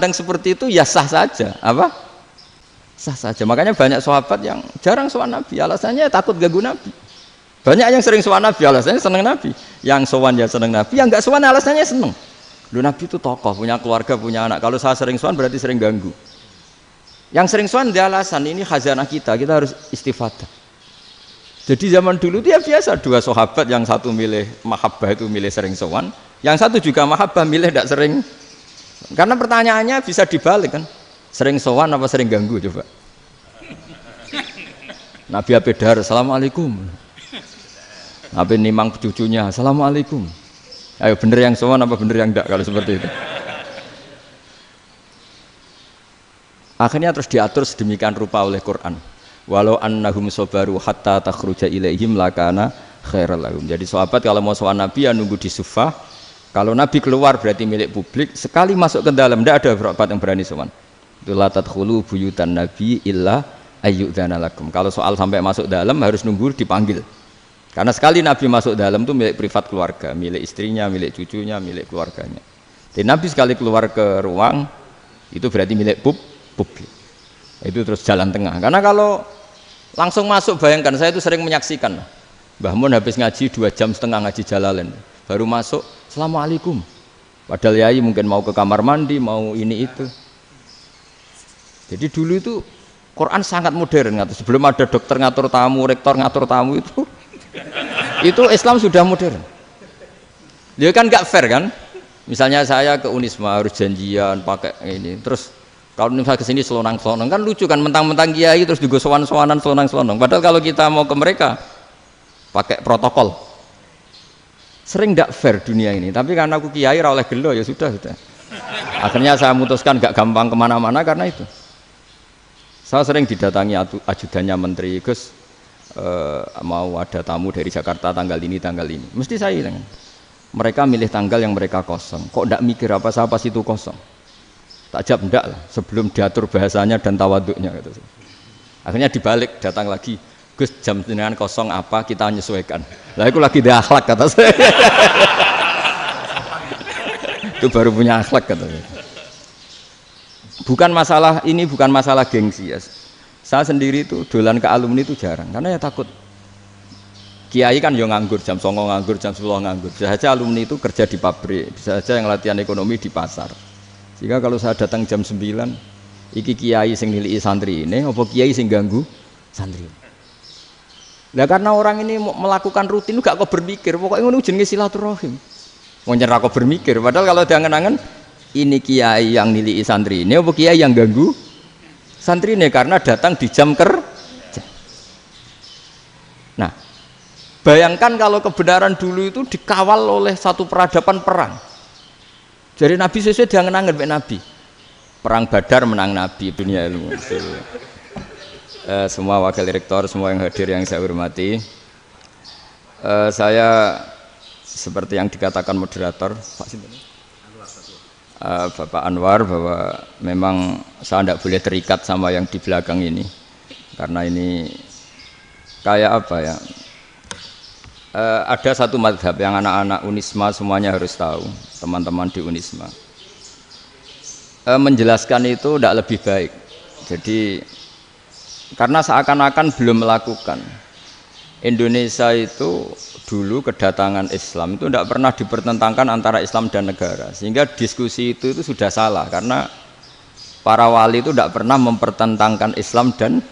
yang seperti itu ya sah saja, apa? Sah saja. Makanya banyak sahabat yang jarang sowan Nabi, alasannya takut ganggu Nabi. Banyak yang sering sowan Nabi, alasannya seneng Nabi. Yang sowan ya seneng Nabi, yang enggak sowan alasannya seneng. Lu Nabi itu tokoh, punya keluarga, punya anak. Kalau saya sering sowan berarti sering ganggu. Yang sering sowan dia alasan ini khazanah kita harus istifadah. Jadi zaman dulu dia biasa dua sahabat, yang satu milih mahabbah itu milih sering sowan, yang satu juga mahabbah milih tidak sering. Karena pertanyaannya bisa dibalik kan, sering sowan apa sering ganggu coba. Nabi Abedar, assalamualaikum. Nabi nimang cucunya, assalamualaikum. Ayo bener yang sowan apa bener yang enggak kalau seperti itu. Akhirnya terus diatur sedemikian rupa oleh Quran. Walau annahum sabaru hatta takhruja ilaihim lakana khairal lahum. Jadi sahabat kalau mau sowan Nabi ya nunggu di sufah. Kalau Nabi keluar berarti milik publik, sekali masuk ke dalam tidak ada sahabat yang berani sowan. Itu la tadkhulu buyutan Nabi illa ayyudzana lakum. Kalau soal sampai masuk dalam harus nunggu dipanggil. Karena sekali Nabi masuk dalam itu milik privat keluarga, milik istrinya, milik cucunya, milik keluarganya. Jadi Nabi sekali keluar ke ruang itu berarti milik publik. Itu terus jalan tengah. Karena kalau langsung masuk, bayangkan saya itu sering menyaksikan. Mbah Mun habis ngaji 2,5 jam ngaji Jalalain, baru masuk, assalamualaikum. Padahal yai mungkin mau ke kamar mandi, mau ini itu. Jadi dulu itu Quran sangat modern. Sebelum ada dokter ngatur tamu, rektor ngatur tamu itu Islam sudah modern. Dia kan nggak fair kan? Misalnya saya ke Unisma harus janjian pakai ini, terus kalau misalnya kesini selonang-selonang kan lucu kan, mentang-mentang kiai terus juga sowan-sowanan selonang-selonang. Padahal kalau kita mau ke mereka pakai protokol, sering nggak fair dunia ini. Tapi karena aku kiai ra oleh gelo ya sudah. Akhirnya saya memutuskan nggak gampang kemana-mana karena itu. Saya sering didatangi ajudannya menteri, Gus mau ada tamu dari Jakarta tanggal ini, mesti saya bilang, mereka milih tanggal yang mereka kosong, kok enggak mikir apa saya pas itu kosong. Tak jawab enggak lah, sebelum diatur bahasanya dan tawaduknya gitu. Akhirnya dibalik, datang lagi, Gus jam jenengan kosong apa, kita menyesuaikan. Lah itu lagi dia akhlak kata saya. Itu baru punya akhlak kata saya. Bukan masalah ini, bukan masalah gengsi ya. Saya sendiri itu dolan ke alumni itu jarang, karena ya takut. Kiai kan ya nganggur, jam 09.00 nganggur, jam 10 nganggur. Bisa saja alumni itu kerja di pabrik, bisa saja yang latihan ekonomi di pasar. Sehingga kalau saya datang jam 9, iki kiai sing nilai santri ini, apa kiai sing ganggu santri. Nah karena orang ini melakukan rutin, gak kok berpikir, pokoknya ngono jenenge silaturahim. Mau nyerah kok berpikir, padahal kalau diangen-angen, ini kiai yang nilai santri ini, apa kiai yang ganggu santri ini karena datang di jam kerja. Nah, bayangkan kalau kebenaran dulu itu dikawal oleh satu peradaban perang. Jadi Nabi sesuai diangen-angen mbek Nabi. Perang Badar menang Nabi, dunia ilmu. Semua wakil rektor, semua yang hadir yang saya hormati, saya seperti yang dikatakan moderator Pak Bapak Anwar, bahwa memang saya tidak boleh terikat sama yang di belakang ini, karena ini kayak apa ya, ada satu madhab yang anak-anak Unisma semuanya harus tahu, teman-teman di Unisma, menjelaskan itu tidak lebih baik. Jadi karena seakan-akan belum melakukan. Indonesia itu dulu kedatangan Islam itu tidak pernah dipertentangkan antara Islam dan negara, sehingga diskusi itu sudah salah, karena para wali itu tidak pernah mempertentangkan Islam dan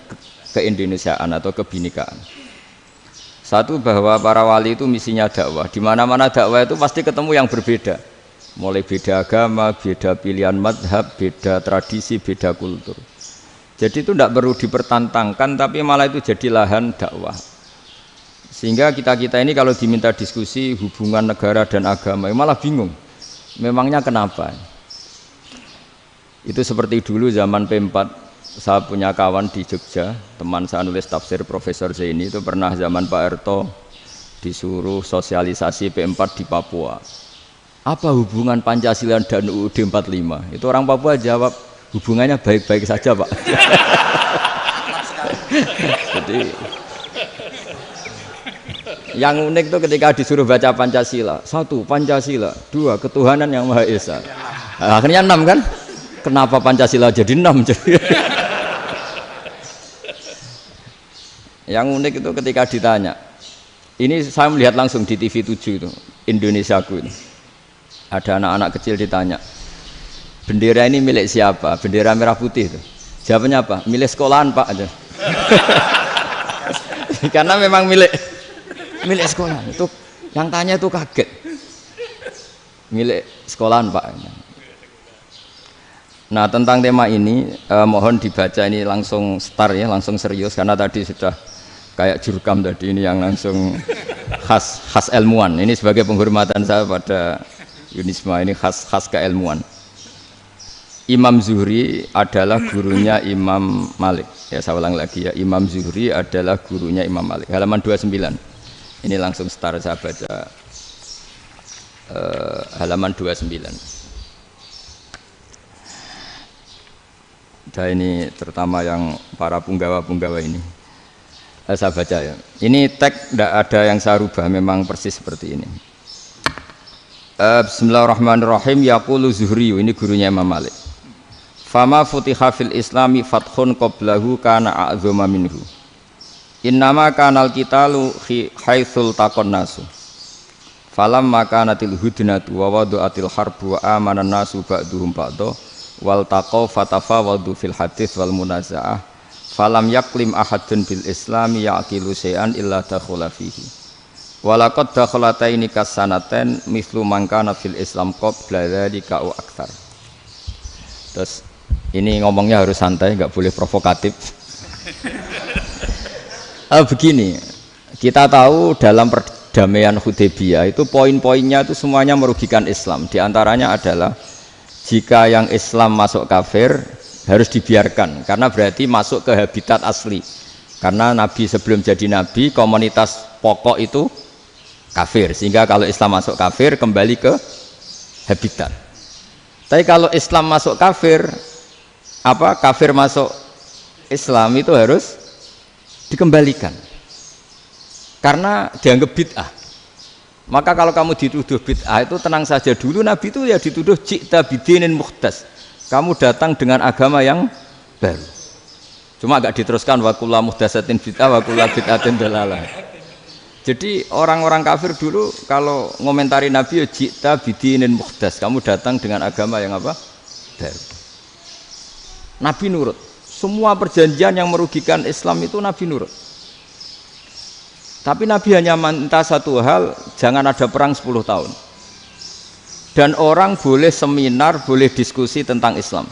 keindonesiaan atau kebinekaan. Satu, bahwa para wali itu misinya dakwah, di mana-mana dakwah itu pasti ketemu yang berbeda, mulai beda agama, beda pilihan madhab, beda tradisi, beda kultur. Jadi itu tidak perlu dipertentangkan, tapi malah itu jadi lahan dakwah. Sehingga kita ini kalau diminta diskusi hubungan negara dan agama malah bingung, memangnya kenapa. Itu seperti dulu zaman P4, saya punya kawan di Jogja, teman saya nulis tafsir Profesor Zaini, itu pernah zaman Pak Erto disuruh sosialisasi P4 di Papua. Apa hubungan Pancasila dan UUD 45? Itu orang Papua jawab, hubungannya baik-baik saja Pak. Jadi yang unik itu ketika disuruh baca Pancasila, 1 Pancasila, 2 ketuhanan yang Maha Esa. Akhirnya 6 kan? Kenapa Pancasila jadi 6? Yang unik itu ketika ditanya, ini saya melihat langsung di TV 7 itu, Indonesiaku itu. Ada anak-anak kecil ditanya, bendera ini milik siapa? Bendera merah putih itu. Jawabannya apa? Milik sekolahan Pak aja. Karena memang milik sekolah. Itu yang tanya itu kaget. Milik sekolahan Pak. Nah tentang tema ini mohon dibaca ini langsung start ya, langsung serius karena tadi sudah kayak jurkam tadi, ini yang langsung khas ilmuwan. Ini sebagai penghormatan saya pada Yunisma, ini khas keilmuan. Imam Zuhri adalah gurunya Imam Malik. Ya saya ulang lagi ya, Imam Zuhri adalah gurunya Imam Malik. Halaman 29. Ini langsung start saya baca halaman 29. Dan ini terutama yang para punggawa-punggawa ini. Saya baca ya. Ini teks tidak ada yang saya rubah, memang persis seperti ini. Bismillahirrahmanirrahim. Yaqulu Zuhri, ini gurunya Imam Malik. Fama futiha fil islami fathun qablahu kana a'zama minhu. Innama kanal qitalu haitsul taqon nasu. Falam makanatil hudnatu wa wadu'atil harbu wa amana nasu ba'duhum ba'do wal taqaw fatafawadu fil hadits wal munaza'ah. Falam yaklim ahadun bil islami yaqilu syai'an illa dakhala fihi. Walaqad dakhalataini kasanaten mislu man kana fil islam qabla dzalika wa aktsar. Terus ini ngomongnya harus santai, nggak boleh provokatif. Begini, kita tahu dalam perdamaian Hudaybiyah itu poin-poinnya itu semuanya merugikan Islam. Di antaranya adalah jika yang Islam masuk kafir harus dibiarkan, karena berarti masuk ke habitat asli. Karena Nabi sebelum jadi Nabi, komunitas pokok itu kafir, sehingga kalau Islam masuk kafir kembali ke habitat. Tapi kalau Islam masuk kafir, kafir masuk Islam itu harus dikembalikan karena dianggap bid'ah. Maka kalau kamu dituduh bid'ah itu tenang saja dulu, Nabi itu ya dituduh ji'ta bidinin muhdas, kamu datang dengan agama yang baru. Cuma agak diteruskan wa kullu muhdasatin bid'ah wa kullu bid'atin dalalah. Jadi orang-orang kafir dulu kalau ngomentari Nabi ya ji'ta bidinin muhdas, kamu datang dengan agama yang baru. Nabi nurut. Semua perjanjian yang merugikan Islam itu Nabi nurut. Tapi Nabi hanya minta satu hal, jangan ada perang 10 tahun. Dan orang boleh seminar, boleh diskusi tentang Islam.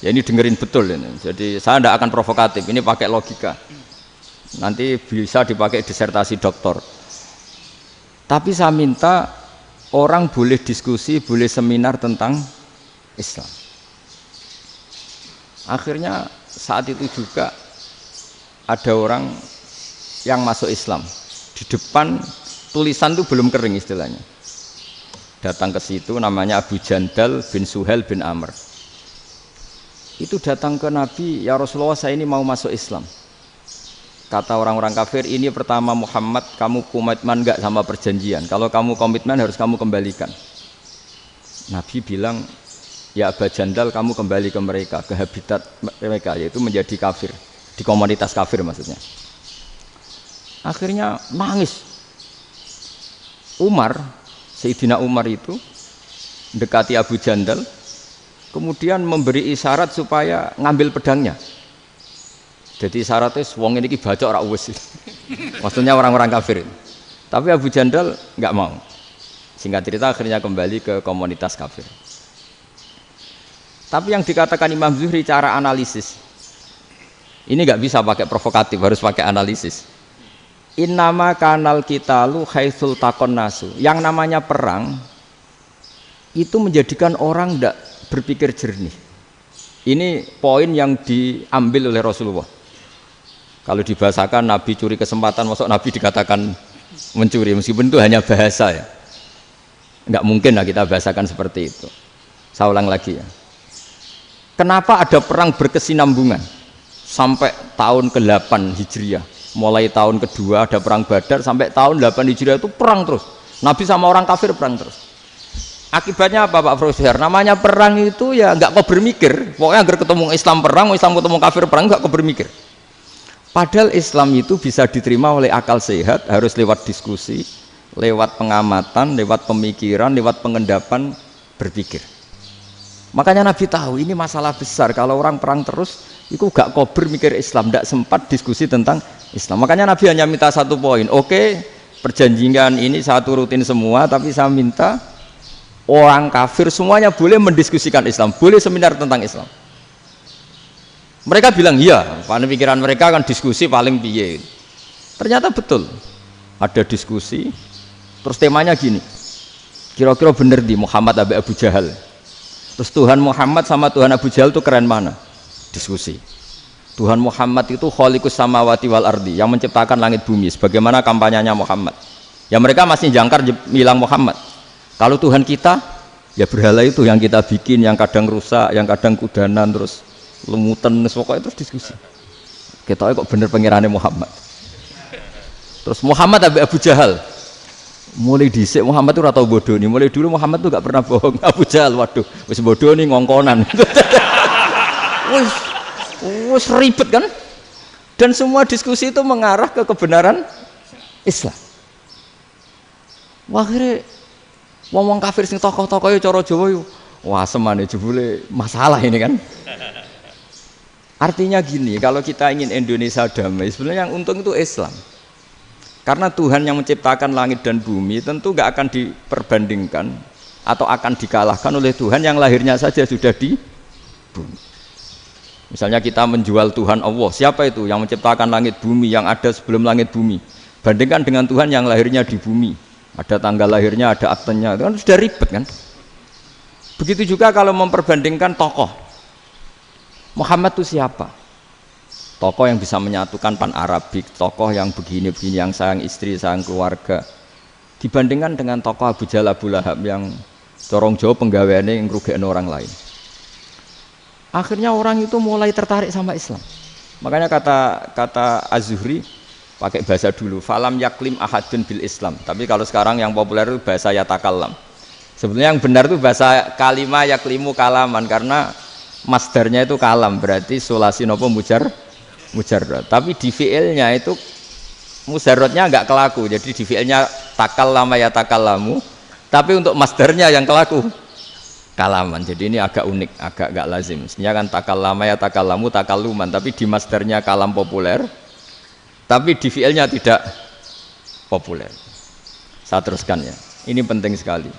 Ya ini dengerin betul ini. Jadi saya tidak akan provokatif, ini pakai logika. Nanti bisa dipakai disertasi doktor. Tapi saya minta orang boleh diskusi, boleh seminar tentang Islam. Akhirnya saat itu juga ada orang yang masuk Islam. Di depan tulisan itu belum kering istilahnya. Datang ke situ namanya Abu Jandal bin Suhail bin Amr. Itu datang ke Nabi, ya Rasulullah saya ini mau masuk Islam. Kata orang-orang kafir, ini pertama Muhammad, kamu komitmen enggak sama perjanjian? Kalau kamu komitmen harus kamu kembalikan. Nabi bilang, ya Abu Jandal kamu kembali ke mereka, ke habitat mereka, yaitu menjadi kafir, di komunitas kafir maksudnya. Akhirnya nangis. Umar, Sayyidina Umar itu mendekati Abu Jandal, kemudian memberi isyarat supaya ngambil pedangnya. Jadi isyaratnya wong ini baca ora wis. Maksudnya orang-orang kafir. Tapi Abu Jandal nggak mau. Singkat cerita akhirnya kembali ke komunitas kafir. Tapi yang dikatakan Imam Zuhri cara analisis ini nggak bisa pakai provokatif, harus pakai analisis. Innama kanal qitalu haitsul taqon nasu. Yang namanya perang itu menjadikan orang tidak berpikir jernih. Ini poin yang diambil oleh Rasulullah. Kalau dibahasakan Nabi curi kesempatan, masuk Nabi dikatakan mencuri, meskipun itu hanya bahasa ya. Nggak mungkin lah kita bahasakan seperti itu. Saya ulang lagi ya. Kenapa ada perang berkesinambungan sampai tahun ke-8 Hijriah? Mulai tahun kedua ada perang Badar sampai tahun 8 Hijriah itu perang terus. Nabi sama orang kafir perang terus. Akibatnya apa Pak Profesor? Namanya perang itu ya nggak kau bermikir. Pokoknya agar ketemu Islam perang, Islam ketemu kafir perang nggak kau bermikir. Padahal Islam itu bisa diterima oleh akal sehat, harus lewat diskusi, lewat pengamatan, lewat pemikiran, lewat pengendapan berpikir. Makanya Nabi tahu ini masalah besar. Kalau orang perang terus, itu gak kober mikir Islam, tidak sempat diskusi tentang Islam. Makanya Nabi hanya minta satu poin. Oke, perjanjian ini saya turutin semua, tapi saya minta orang kafir semuanya boleh mendiskusikan Islam, boleh seminar tentang Islam. Mereka bilang iya, pada pikiran mereka kan diskusi paling piye. Ternyata betul, ada diskusi. Terus temanya gini, kira-kira bener di Muhammad Abu Jahal. Terus Tuhan Muhammad sama Tuhan Abu Jahal itu keren mana? Diskusi. Tuhan Muhammad itu khaliqus samawati wal ardi, yang menciptakan langit bumi. Sebagaimana kampanyenya Muhammad. Ya mereka masih jangkar bilang Muhammad. Kalau Tuhan kita, ya berhala itu yang kita bikin, yang kadang rusak, yang kadang kudanan, terus lemutan, pokoknya terus diskusi. Kita kok bener pengirannya Muhammad. Terus Muhammad Abu Jahal. Mulai dhisik Muhammad itu ratau bodoh nih. Mulai dulu Muhammad tuh gak pernah bohong. Abu Jahal, waduh, wis bodoh nih ngongkonan. wis ribet kan? Dan semua diskusi itu mengarah ke kebenaran Islam. Wah, akhirnya ngomong kafir sing tokoh-tokoh yo cara Jawa yo. Wah, semane jebule masalah ini kan. Artinya gini, kalau kita ingin Indonesia damai, sebenarnya yang untung itu Islam. Karena Tuhan yang menciptakan langit dan bumi tentu gak akan diperbandingkan atau akan dikalahkan oleh Tuhan yang lahirnya saja sudah di bumi. Misalnya kita menjual Tuhan Allah, siapa itu yang menciptakan langit bumi, yang ada sebelum langit bumi, bandingkan dengan Tuhan yang lahirnya di bumi, ada tanggal lahirnya, ada aktenya, itu kan sudah ribet kan. Begitu juga kalau memperbandingkan tokoh, Muhammad itu siapa? Tokoh yang bisa menyatukan pan Arabik, tokoh yang begini-begini, yang sayang istri, sayang keluarga, dibandingkan dengan tokoh Abu Jahal, Abu Lahab yang corong jauh penggaweannya yang ngerugikan orang lain. Akhirnya orang itu mulai tertarik sama Islam. Makanya kata Az-Zuhri pakai bahasa dulu, falam yaklim ahadun bil Islam. Tapi kalau sekarang yang populer itu bahasa yatakallam. Sebenarnya yang benar itu bahasa kalimah yaklimu kalaman, karena masdarnya itu kalam, berarti sulasi nopo mujarrad. Tapi di fi'ilnya itu mujarradnya enggak kelaku. Jadi di fi'ilnya takallama ya takallamu, tapi untuk masdarnya yang kelaku kalaman. Jadi ini agak unik, agak enggak lazim. Sebenarnya kan takallama ya takallamu takalluman, tapi di masdarnya kalam populer, tapi di fi'ilnya tidak populer. Saya teruskan ya. Ini penting sekali.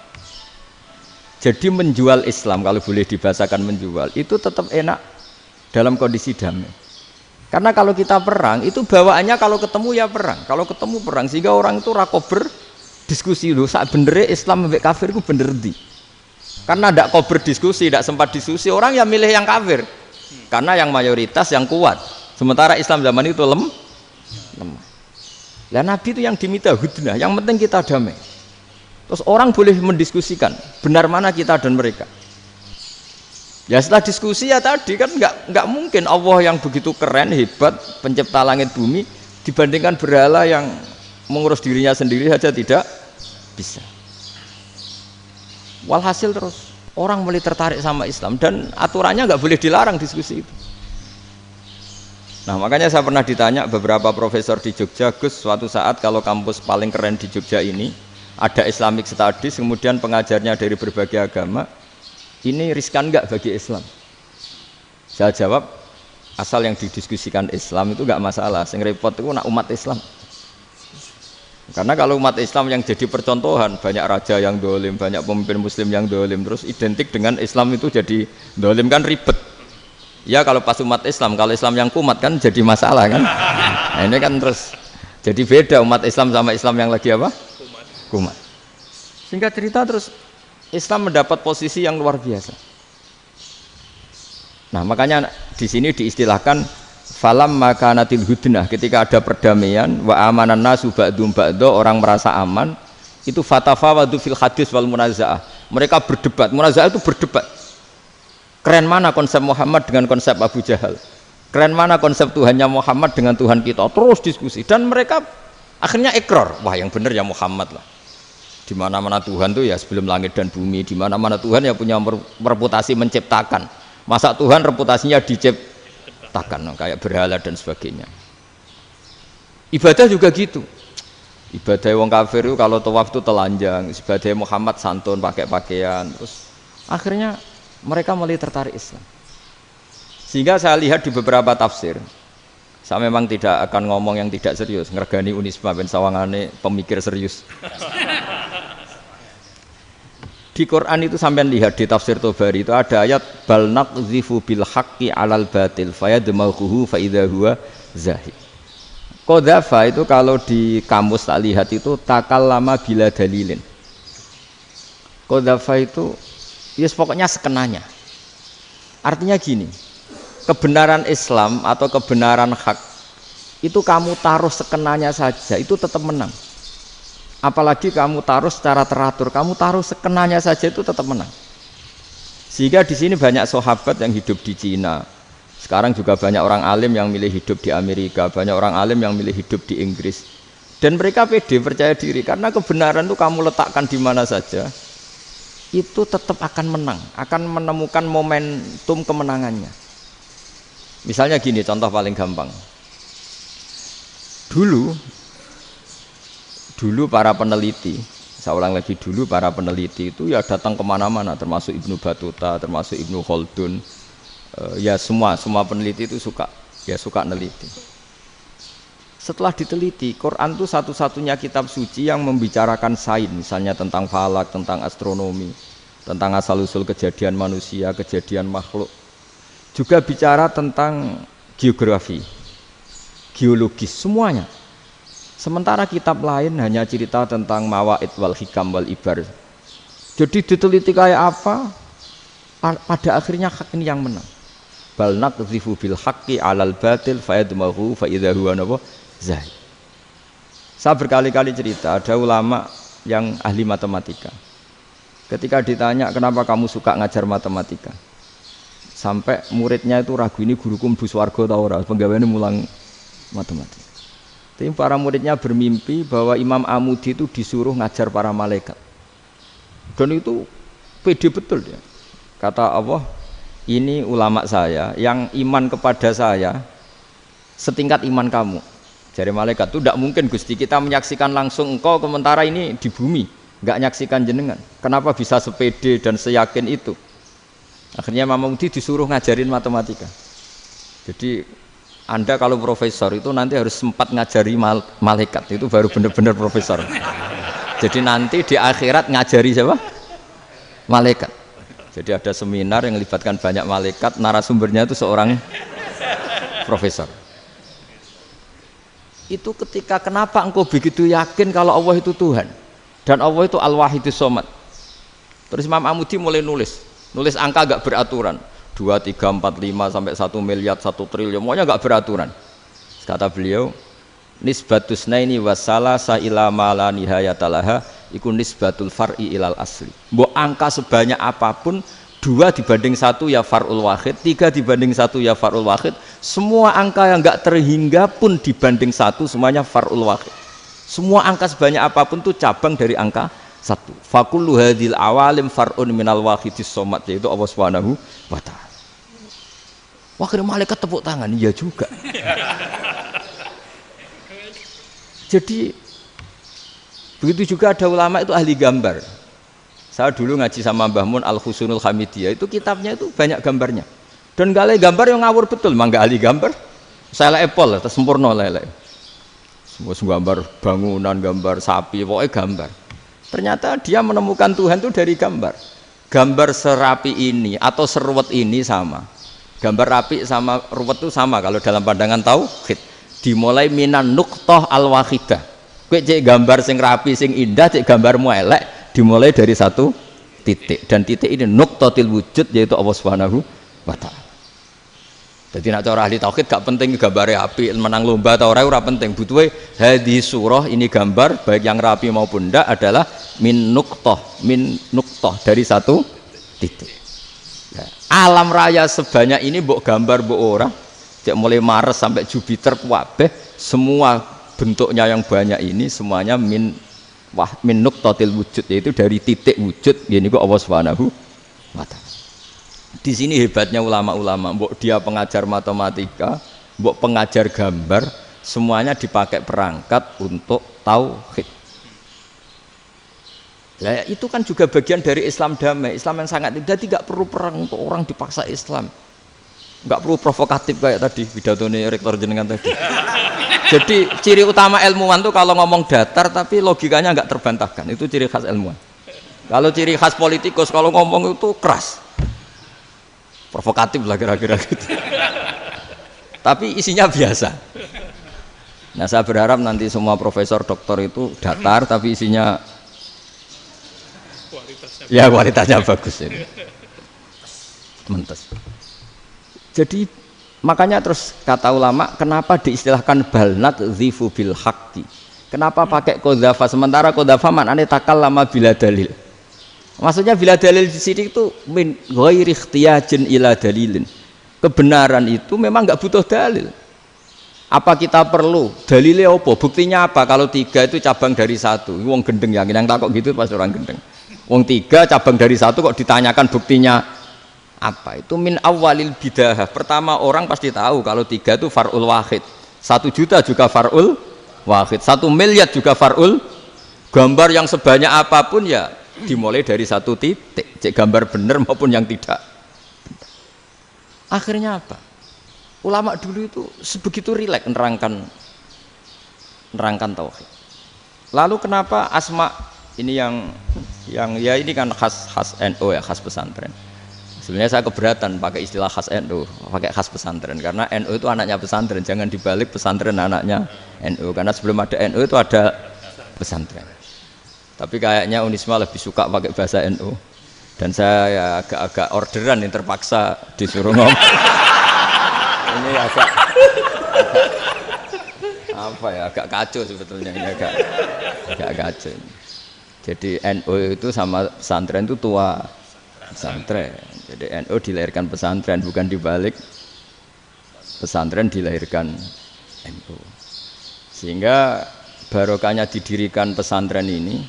Jadi menjual Islam, kalau boleh dibahasakan menjual, itu tetap enak dalam kondisi damai. Karena kalau kita perang, itu bawaannya kalau ketemu ya perang. Kalau ketemu perang, sehingga orang itu rakober diskusi dulu. Saat benernya Islam sampai kafir itu bener di. Karena tidak kober diskusi, tidak sempat diskusi, orang yang milih yang kafir. Karena yang mayoritas yang kuat. Sementara Islam zaman itu lemah. Lah Nabi itu yang diminta hudnah, yang penting kita damai. Terus orang boleh mendiskusikan benar mana kita dan mereka. Ya setelah diskusi ya tadi kan nggak mungkin Allah yang begitu keren hebat pencipta langit bumi dibandingkan berhala yang mengurus dirinya sendiri saja tidak bisa. Walhasil terus orang mulai tertarik sama Islam dan aturannya nggak boleh dilarang diskusi itu. Nah makanya saya pernah ditanya beberapa profesor di Jogja, Gus suatu saat kalau kampus paling keren di Jogja ini ada Islamic Studies, kemudian pengajarnya dari berbagai agama, ini riskan nggak bagi Islam? Saya jawab, asal yang didiskusikan Islam itu nggak masalah, yang repot itu nak umat Islam. Karena kalau umat Islam yang jadi percontohan, banyak raja yang dolim, banyak pemimpin muslim yang dolim, terus identik dengan Islam itu jadi dolim kan ribet. Ya kalau pas umat Islam, kalau Islam yang kumat kan jadi masalah kan. Nah ini kan terus jadi beda umat Islam sama Islam yang lagi apa? Kumat. Singkat cerita terus Islam mendapat posisi yang luar biasa. Nah makanya di sini diistilahkan falam makanatil hudnah, ketika ada perdamaian wa amanan nasu ba'dum ba'do, orang merasa aman, itu fatafawadu fil hadis wal munazaah. Mereka berdebat, munazaah itu berdebat. Keren mana konsep Muhammad dengan konsep Abu Jahal? Keren mana konsep Tuhannya Muhammad dengan Tuhan kita? Terus diskusi dan mereka akhirnya ikrar, wah yang benar ya Muhammad lah. Di mana-mana Tuhan tuh ya sebelum langit dan bumi, di mana-mana Tuhan ya punya reputasi menciptakan. Masa Tuhan reputasinya diciptakan kayak berhala dan sebagainya. Ibadah juga gitu. Ibadah wong kafir itu kalau tawaf itu telanjang, ibadah Muhammad santun pakai pakaian, terus akhirnya mereka mulai tertarik Islam. Sehingga saya lihat di beberapa tafsir, saya memang tidak akan ngomong yang tidak serius, ngergani Unisma ben sawangane pemikir serius. Di Quran itu sampean lihat di tafsir Tobari itu ada ayat bal naqzifu bil haqqi 'alal batil fayadmaghuhu fa idza huwa zahid. Qadzafa itu kalau di kamus tak lihat itu takallama bila dalilin. Qadzafa itu ya pokoknya sekenanya. Artinya gini, kebenaran Islam atau kebenaran hak itu kamu taruh sekenanya saja itu tetap menang. Apalagi kamu taruh secara teratur, kamu taruh sekenanya saja itu tetap menang. Sehingga di sini banyak sahabat yang hidup di Cina. Sekarang juga banyak orang alim yang milih hidup di Amerika, banyak orang alim yang milih hidup di Inggris. Dan mereka pede, percaya diri karena kebenaran itu kamu letakkan di mana saja, itu tetap akan menang, akan menemukan momentum kemenangannya. Misalnya gini, contoh paling gampang. Dulu para peneliti, saya ulang lagi dulu para peneliti itu ya datang kemana-mana, termasuk Ibnu Battuta, termasuk Ibnu Khaldun, ya semua peneliti itu suka neliti. Setelah diteliti, Quran itu satu-satunya kitab suci yang membicarakan sains, misalnya tentang falak, tentang astronomi, tentang asal-usul kejadian manusia, kejadian makhluk. Juga bicara tentang geografi, geologis, semuanya. Sementara kitab lain hanya cerita tentang mawaid wal hikam wal ibar. Jadi diteliti kayak apa, pada akhirnya hak ini yang menang. Bal naqdhifu bil haqqi 'alal batil fayadmaghu fa idza huwa zahid. Saya berkali-kali cerita, ada ulama yang ahli matematika. Ketika ditanya kenapa kamu suka ngajar matematika, sampai muridnya itu ragu, ini guruku mlebu swarga ta ora, penggaweane mulang matematika. Tapi para muridnya bermimpi bahwa Imam Amudi itu disuruh ngajar para malaikat. Dan itu pede betul dia. Kata Allah, ini ulama saya yang iman kepada saya setingkat iman kamu. Jadi malaikat itu tidak mungkin Gusti kita menyaksikan langsung engkau sementara ini di bumi, nggak nyaksikan jenengan. Kenapa bisa sepede dan seyakin itu? Akhirnya Imam Amudi disuruh ngajarin matematika. Jadi Anda kalau profesor itu nanti harus sempat ngajari malaikat, itu baru benar-benar profesor. Jadi nanti di akhirat ngajari siapa? Malaikat. Jadi ada seminar yang melibatkan banyak malaikat, narasumbernya itu seorang profesor. Itu ketika kenapa engkau begitu yakin kalau Allah itu Tuhan dan Allah itu Al-Wahidus Shomad. Terus Imam Amudi mulai nulis angka gak beraturan. 2, 3, 4, 5 sampai 1 miliar, 1 triliun, pokoknya enggak beraturan. Kata beliau, nisbatus naini wasalasa ila ma la nihayatalaha iku nisbatul far'i ilal asli. Mbok angka sebanyak apapun, 2 dibanding 1 ya far'ul wahid, 3 dibanding 1 ya far'ul wahid, semua angka yang enggak terhingga pun dibanding 1 semuanya far'ul wahid. Semua angka sebanyak apapun itu cabang dari angka 1. Fakullu hadhil awalim far'un minal wahidis shomad, yaitu Allah Subhanahu wa ta'ala. Wah, kira malaikat tepuk tangan, iya juga. Jadi begitu juga ada ulama itu ahli gambar. Saya dulu ngaji sama Mbah Mun Al-Husunul Hamidiyah, itu kitabnya itu banyak gambarnya. Dan gale gambar yang ngawur betul, mangga ahli gambar. Saya Apple, sempurna lele. Semua gambar bangunan, gambar sapi, pokoknya gambar. Ternyata dia menemukan Tuhan itu dari gambar. Gambar serapi ini atau seruwet ini sama. Gambar rapi sama ruwet itu sama kalau dalam pandangan tauhid. Dimulai minan nuqtah al-wahidah. Kowe cek gambar sing rapi, sing indah, cek gambarmu elek, dimulai dari satu titik. Dan titik ini nuqtatil wujud, yaitu Allah Subhanahu wa ta'ala. Jadi nak cara ahli tauhid gak penting gambarnya api, menang lomba atau ora penting. Butuhe hadis surah ini gambar baik yang rapi maupun ndak adalah min nuqtah dari satu titik. Ya. Alam raya sebanyak ini mbok gambar mbok ora, cek mulai Mars sampai Jupiter kabeh semua bentuknya yang banyak ini semuanya min wah min nuqtatil wujud, yaitu dari titik wujud gini kok Allah Subhanahu wa taala. Di sini hebatnya ulama-ulama, mbok dia pengajar matematika, mbok pengajar gambar, semuanya dipakai perangkat untuk tauhid. Lah itu kan juga bagian dari Islam damai, Islam yang sangat tidak perlu perang untuk orang dipaksa Islam. Enggak perlu provokatif kayak tadi pidatone rektor jenengan tadi. Jadi ciri utama ilmuwan tuh kalau ngomong datar tapi logikanya enggak terbantahkan, itu ciri khas ilmuwan. Kalau ciri khas politikus kalau ngomong itu keras, provokatif lah kira-kira gitu. Tapi isinya biasa. Nah saya berharap nanti semua profesor doktor itu datar tapi isinya kualitasnya bagus ini. Mentes. Jadi makanya terus kata ulama kenapa diistilahkan balnat zifu bil haqqi, kenapa pakai qadzafa sementara qadzafa maknanya takallama bila dalil. Maksudnya bila dalil di sini itu min ghairi ikhtiyajin ila dalilin, kebenaran itu memang nggak butuh dalil. Apa kita perlu dalilnya apa, buktinya apa? Kalau 3 itu cabang dari 1, wong gendeng yang takut gitu pas orang gendeng. Wong 3 cabang dari 1 kok ditanyakan buktinya apa? Itu min awalil bidahah. Pertama orang pasti tahu kalau 3 itu far'ul wahid, 1 juta juga far'ul wahid, 1 miliar juga far'ul. Gambar yang sebanyak apapun ya dimulai dari 1 titik, cek gambar benar maupun yang tidak. Akhirnya apa? Ulama dulu itu sebegitu rileks nerangkan tauhid. Lalu kenapa asma ini yang ya ini kan khas NU ya, khas pesantren. Sebenarnya saya keberatan pakai istilah khas NU, pakai khas pesantren karena NU itu anaknya pesantren, jangan dibalik pesantren anaknya NU, karena sebelum ada NU itu ada pesantren. Tapi kayaknya Unisma lebih suka pakai bahasa NU dan saya ya agak orderan yang terpaksa disuruh ngomong. Ini agak apa ya, agak kacau sebetulnya ini, agak kacau. Jadi NU itu sama pesantren itu tua pesantren. Jadi NU dilahirkan pesantren, bukan dibalik pesantren dilahirkan NU. Sehingga barokahnya didirikan pesantren ini,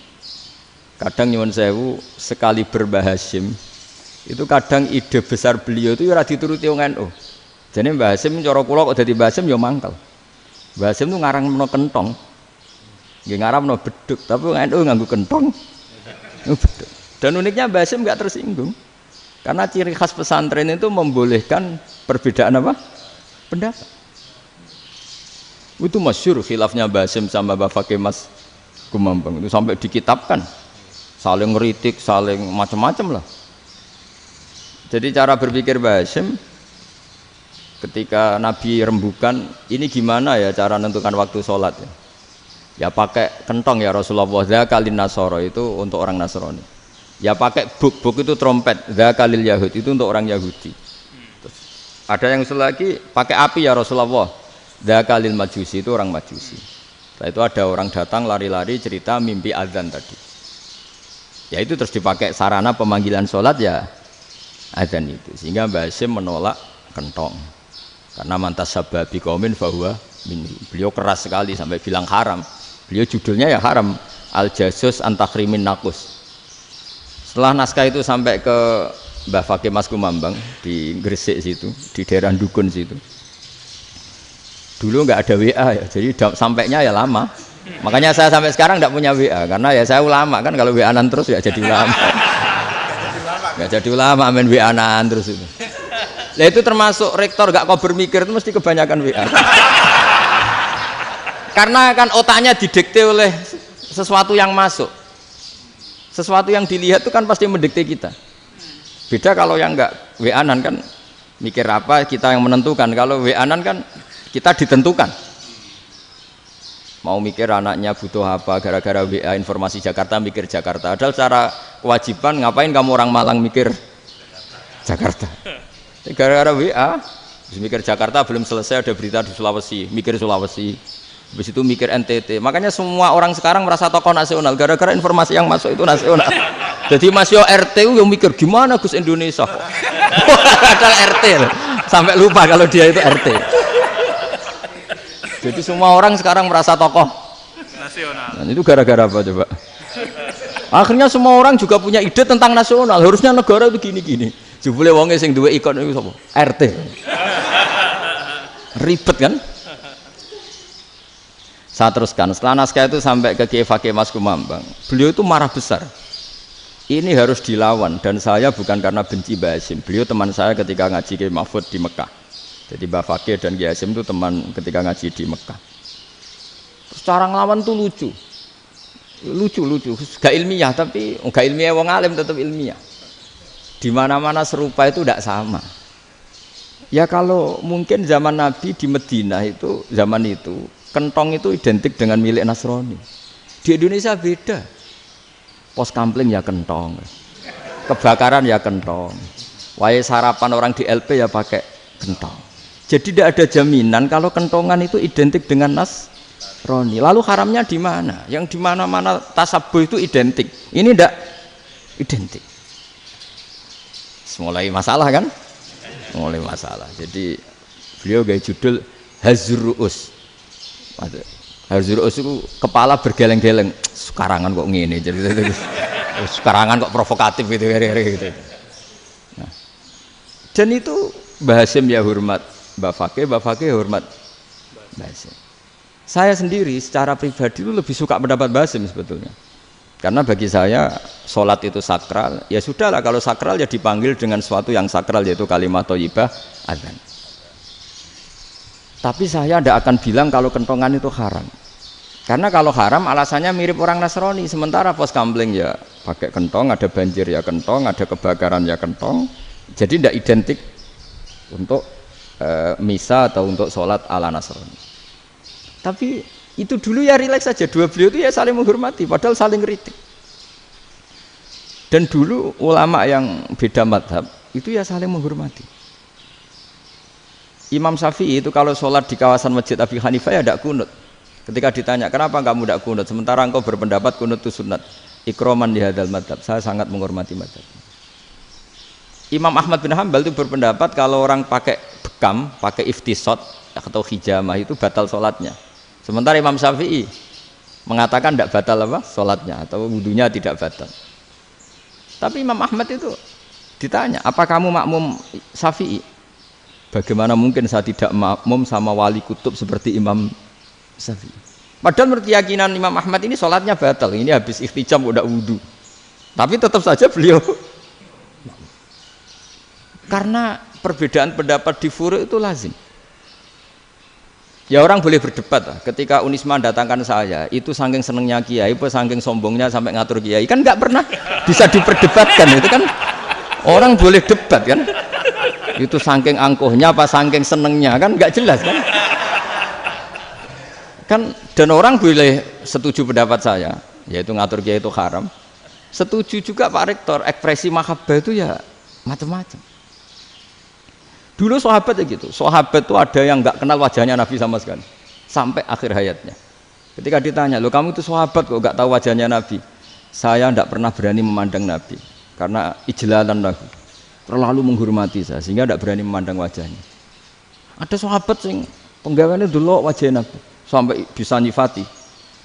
kadang nyuwun sewu sekali Mbah Hasyim itu kadang ide besar beliau itu ora dituruti wong NU. Jadi Mbah Hasyim cara kula kok dadi Mbah Hasyim ya mangkel. Mbah Hasyim itu ngarangno kentong. Nggih ngaramno beduk, tapi NU nganggo kentong. Beduk. Dan uniknya Mbah Hasyim enggak tersinggung. Karena ciri khas pesantren itu membolehkan perbedaan apa? Pendapat. Itu masyhur khilafnya Mbah Hasyim sama Mbah Fakih Mas Kumambang itu sampai dikitabkan. Saling ngeritik, saling macam-macam lah. Jadi cara berpikir Mbah Hasyim ketika Nabi rembukan, ini gimana ya cara menentukan waktu sholat ya? Ya pakai kentong ya Rasulullah, dzakalin nasara itu untuk orang Nasrani. Ya pakai buk itu trompet, dzakalil yahud itu untuk orang Yahudi. Terus, ada yang usul lagi pakai api ya Rasulullah, dzakalil majusi itu orang Majusi. Setelah itu ada orang datang lari-lari cerita mimpi azan tadi. Ya itu terus dipakai sarana pemanggilan sholat ya azan itu. Sehingga Mbah Hasyim menolak kentong. Karena mantas sababi qaumin fahuwa minhu. Beliau keras sekali sampai bilang haram. Beliau judulnya ya haram, al-jasus antakhrimin nakus. Setelah naskah itu sampai ke Mbah Fakih Mas Kumambang di Gresik situ, di daerah Dukun situ. Dulu nggak ada WA ya, jadi sampainya ya lama. Makanya saya sampai sekarang nggak punya WA, karena ya saya ulama kan, kalau WA-an terus ya jadi ulama. Nggak jadi ulama, main WA-an terus itu. Nah itu termasuk rektor gak kau bermikir itu mesti kebanyakan WA. Karena kan otaknya didikte oleh sesuatu yang masuk, sesuatu yang dilihat itu kan pasti mendikte kita. Beda kalau yang enggak WA-an kan mikir apa kita yang menentukan. Kalau WA-an kan kita ditentukan. Mau mikir anaknya butuh apa gara-gara WA informasi Jakarta mikir Jakarta. Padahal secara kewajiban ngapain kamu orang Malang mikir Jakarta? Gara-gara WA, mikir Jakarta belum selesai ada berita di Sulawesi, mikir Sulawesi, habis itu mikir NTT. Makanya semua orang sekarang merasa tokoh nasional gara-gara informasi yang masuk itu nasional. Jadi Mas Yo RT yang mikir gimana Gus Indonesia kok. Ada RT sampai lupa kalau dia itu RT. Jadi semua orang sekarang merasa tokoh nasional. Dan itu gara-gara apa coba? Akhirnya semua orang juga punya ide tentang nasional. Harusnya negara itu gini-gini. Jebule wonge sing duwe ikon itu sapa? RT. Ribet kan? Saya teruskan. Setelah naskah itu sampai ke Kiai Fakih Mas Kumambang. Beliau itu marah besar. Ini harus dilawan dan saya bukan karena benci Mbah Hasyim. Beliau teman saya ketika ngaji Kiai Mahfud di Mekah. Jadi Mbah Fakih dan Kiai Hasyim itu teman ketika ngaji di Mekah. Terus cara ngelawan tuh lucu, gak ilmiah tapi gak ilmiah wong alim tetap ilmiah. Di mana-mana serupa itu tidak sama. Ya kalau mungkin zaman Nabi di Madinah itu zaman itu kentong itu identik dengan milik Nasrani. Di Indonesia beda. Pos kampling ya kentong, kebakaran ya kentong, wae sarapan orang di LP ya pakai kentong. Jadi tidak ada jaminan kalau kentongan itu identik dengan Nasrani. Lalu haramnya di mana? Yang di mana-mana tasabuh itu identik. Ini tidak identik. Mulai masalah kan? Mulai masalah. Jadi beliau gaya judul Hazruus. Hazruus itu kepala bergeleng-geleng. Sekarangan kok ngene jadi sekarangan kok provokatif gitu. Nah. Dan itu Mbah Hasyim ya hormat Mbah Fakih hormat Mbah Hasyim. Saya sendiri secara pribadi itu lebih suka pendapat Mbah Hasyim sebetulnya. Karena bagi saya sholat itu sakral. Ya sudahlah kalau sakral ya dipanggil dengan sesuatu yang sakral yaitu kalimat thayyibah adzan. Tapi saya tidak akan bilang kalau kentongan itu haram. Karena kalau haram alasannya mirip orang Nasrani. Sementara pos kampling ya pakai kentong, ada banjir ya kentong, ada kebakaran ya kentong. Jadi tidak identik untuk misa atau untuk sholat ala Nasrani. Tapi itu dulu ya rileks saja. Dua beliau itu ya saling menghormati, padahal saling kritik. Dan dulu ulama yang beda madhab itu ya saling menghormati. Imam Syafi'i itu kalau sholat di kawasan Masjid Abi Hanifah ya tidak kunut. Ketika ditanya kenapa kamu tidak kunut sementara engkau berpendapat kunut itu sunat, ikroman di hadal madhab, saya sangat menghormati madhab. Imam Ahmad bin Hanbal itu berpendapat kalau orang pakai bekam, pakai iftisot atau hijamah itu batal sholatnya. Sementara Imam Syafi'i mengatakan tidak batal apa sholatnya atau wudunya tidak batal. Tapi Imam Ahmad itu ditanya, apa kamu makmum Syafi'i? Bagaimana mungkin saya tidak makmum sama wali kutub seperti Imam Syafi'i? Padahal menurut keyakinan Imam Ahmad ini sholatnya batal. Ini habis ikhtijam udah wudu. Tapi tetap saja beliau. Karena perbedaan pendapat di furu' itu lazim. Ya orang boleh berdebat lah. Ketika Unisma datangkan saya, itu saking senengnya kiai, saking sombongnya sampai ngatur kiai, kan nggak pernah bisa diperdebatkan. Itu kan orang boleh debat kan? Itu saking angkuhnya apa saking senengnya kan nggak jelas kan? Kan dan orang boleh setuju pendapat saya, yaitu ngatur kiai itu haram. Setuju juga Pak Rektor, ekspresi mahabbah itu ya macam-macam. Dulu sahabat ya gitu, sahabat itu ada yang nggak kenal wajahnya Nabi sama sekali sampai akhir hayatnya. Ketika ditanya, lo kamu itu sahabat kok nggak tahu wajahnya Nabi? Saya tidak pernah berani memandang Nabi karena ijlalan lagu, terlalu menghormati saya sehingga tidak berani memandang wajahnya. Ada sahabat yang penggawaannya dulu wajah Nabi sampai bisa nyifati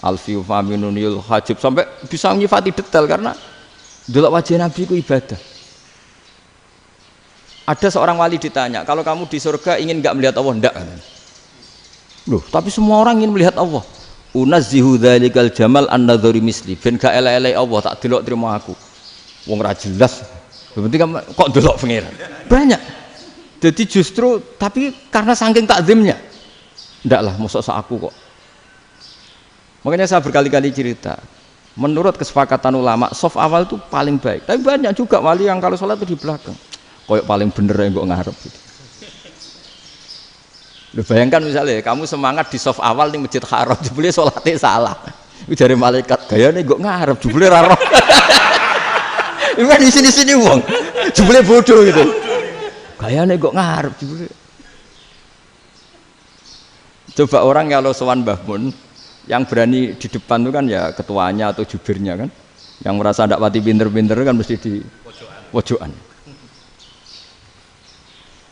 alfiu faminunil hajib, sampai bisa nyifati detail karena dulu wajah Nabi itu ibadah. Ada seorang wali ditanya, kalau kamu di surga ingin nggak melihat Allah? Enggak. Loh, tapi semua orang ingin melihat Allah. Unazzihu dzalikal jamal an-nadhari misli, ben gak elek-elek Allah tak delok terima aku. Wong ra jelas. Penting kok delok pengiran. Banyak. Jadi justru tapi karena saking takzimnya. Enggak lah, mosok sak aku kok. Makanya saya berkali-kali cerita. Menurut kesepakatan ulama, soft awal itu paling baik. Tapi banyak juga wali yang kalau sholat itu di belakang. Koyok paling bener yang kok ngarep gitu. Lu bayangkan misalnya kamu semangat di soft awal di Masjid Haram, jebule sholatnya salah. Itu dari malaikat gayane kok ngarep, jebule ra roh. Iku kan di sini-sini wong. Jebule bodoh gitu. Gayane kok ngarep jebule. Coba orang kalau sowan Mbah Mun yang berani di depan itu kan ya ketuanya atau jubirnya kan. Yang merasa ndak pati pinter-pinter kan mesti di pojokan.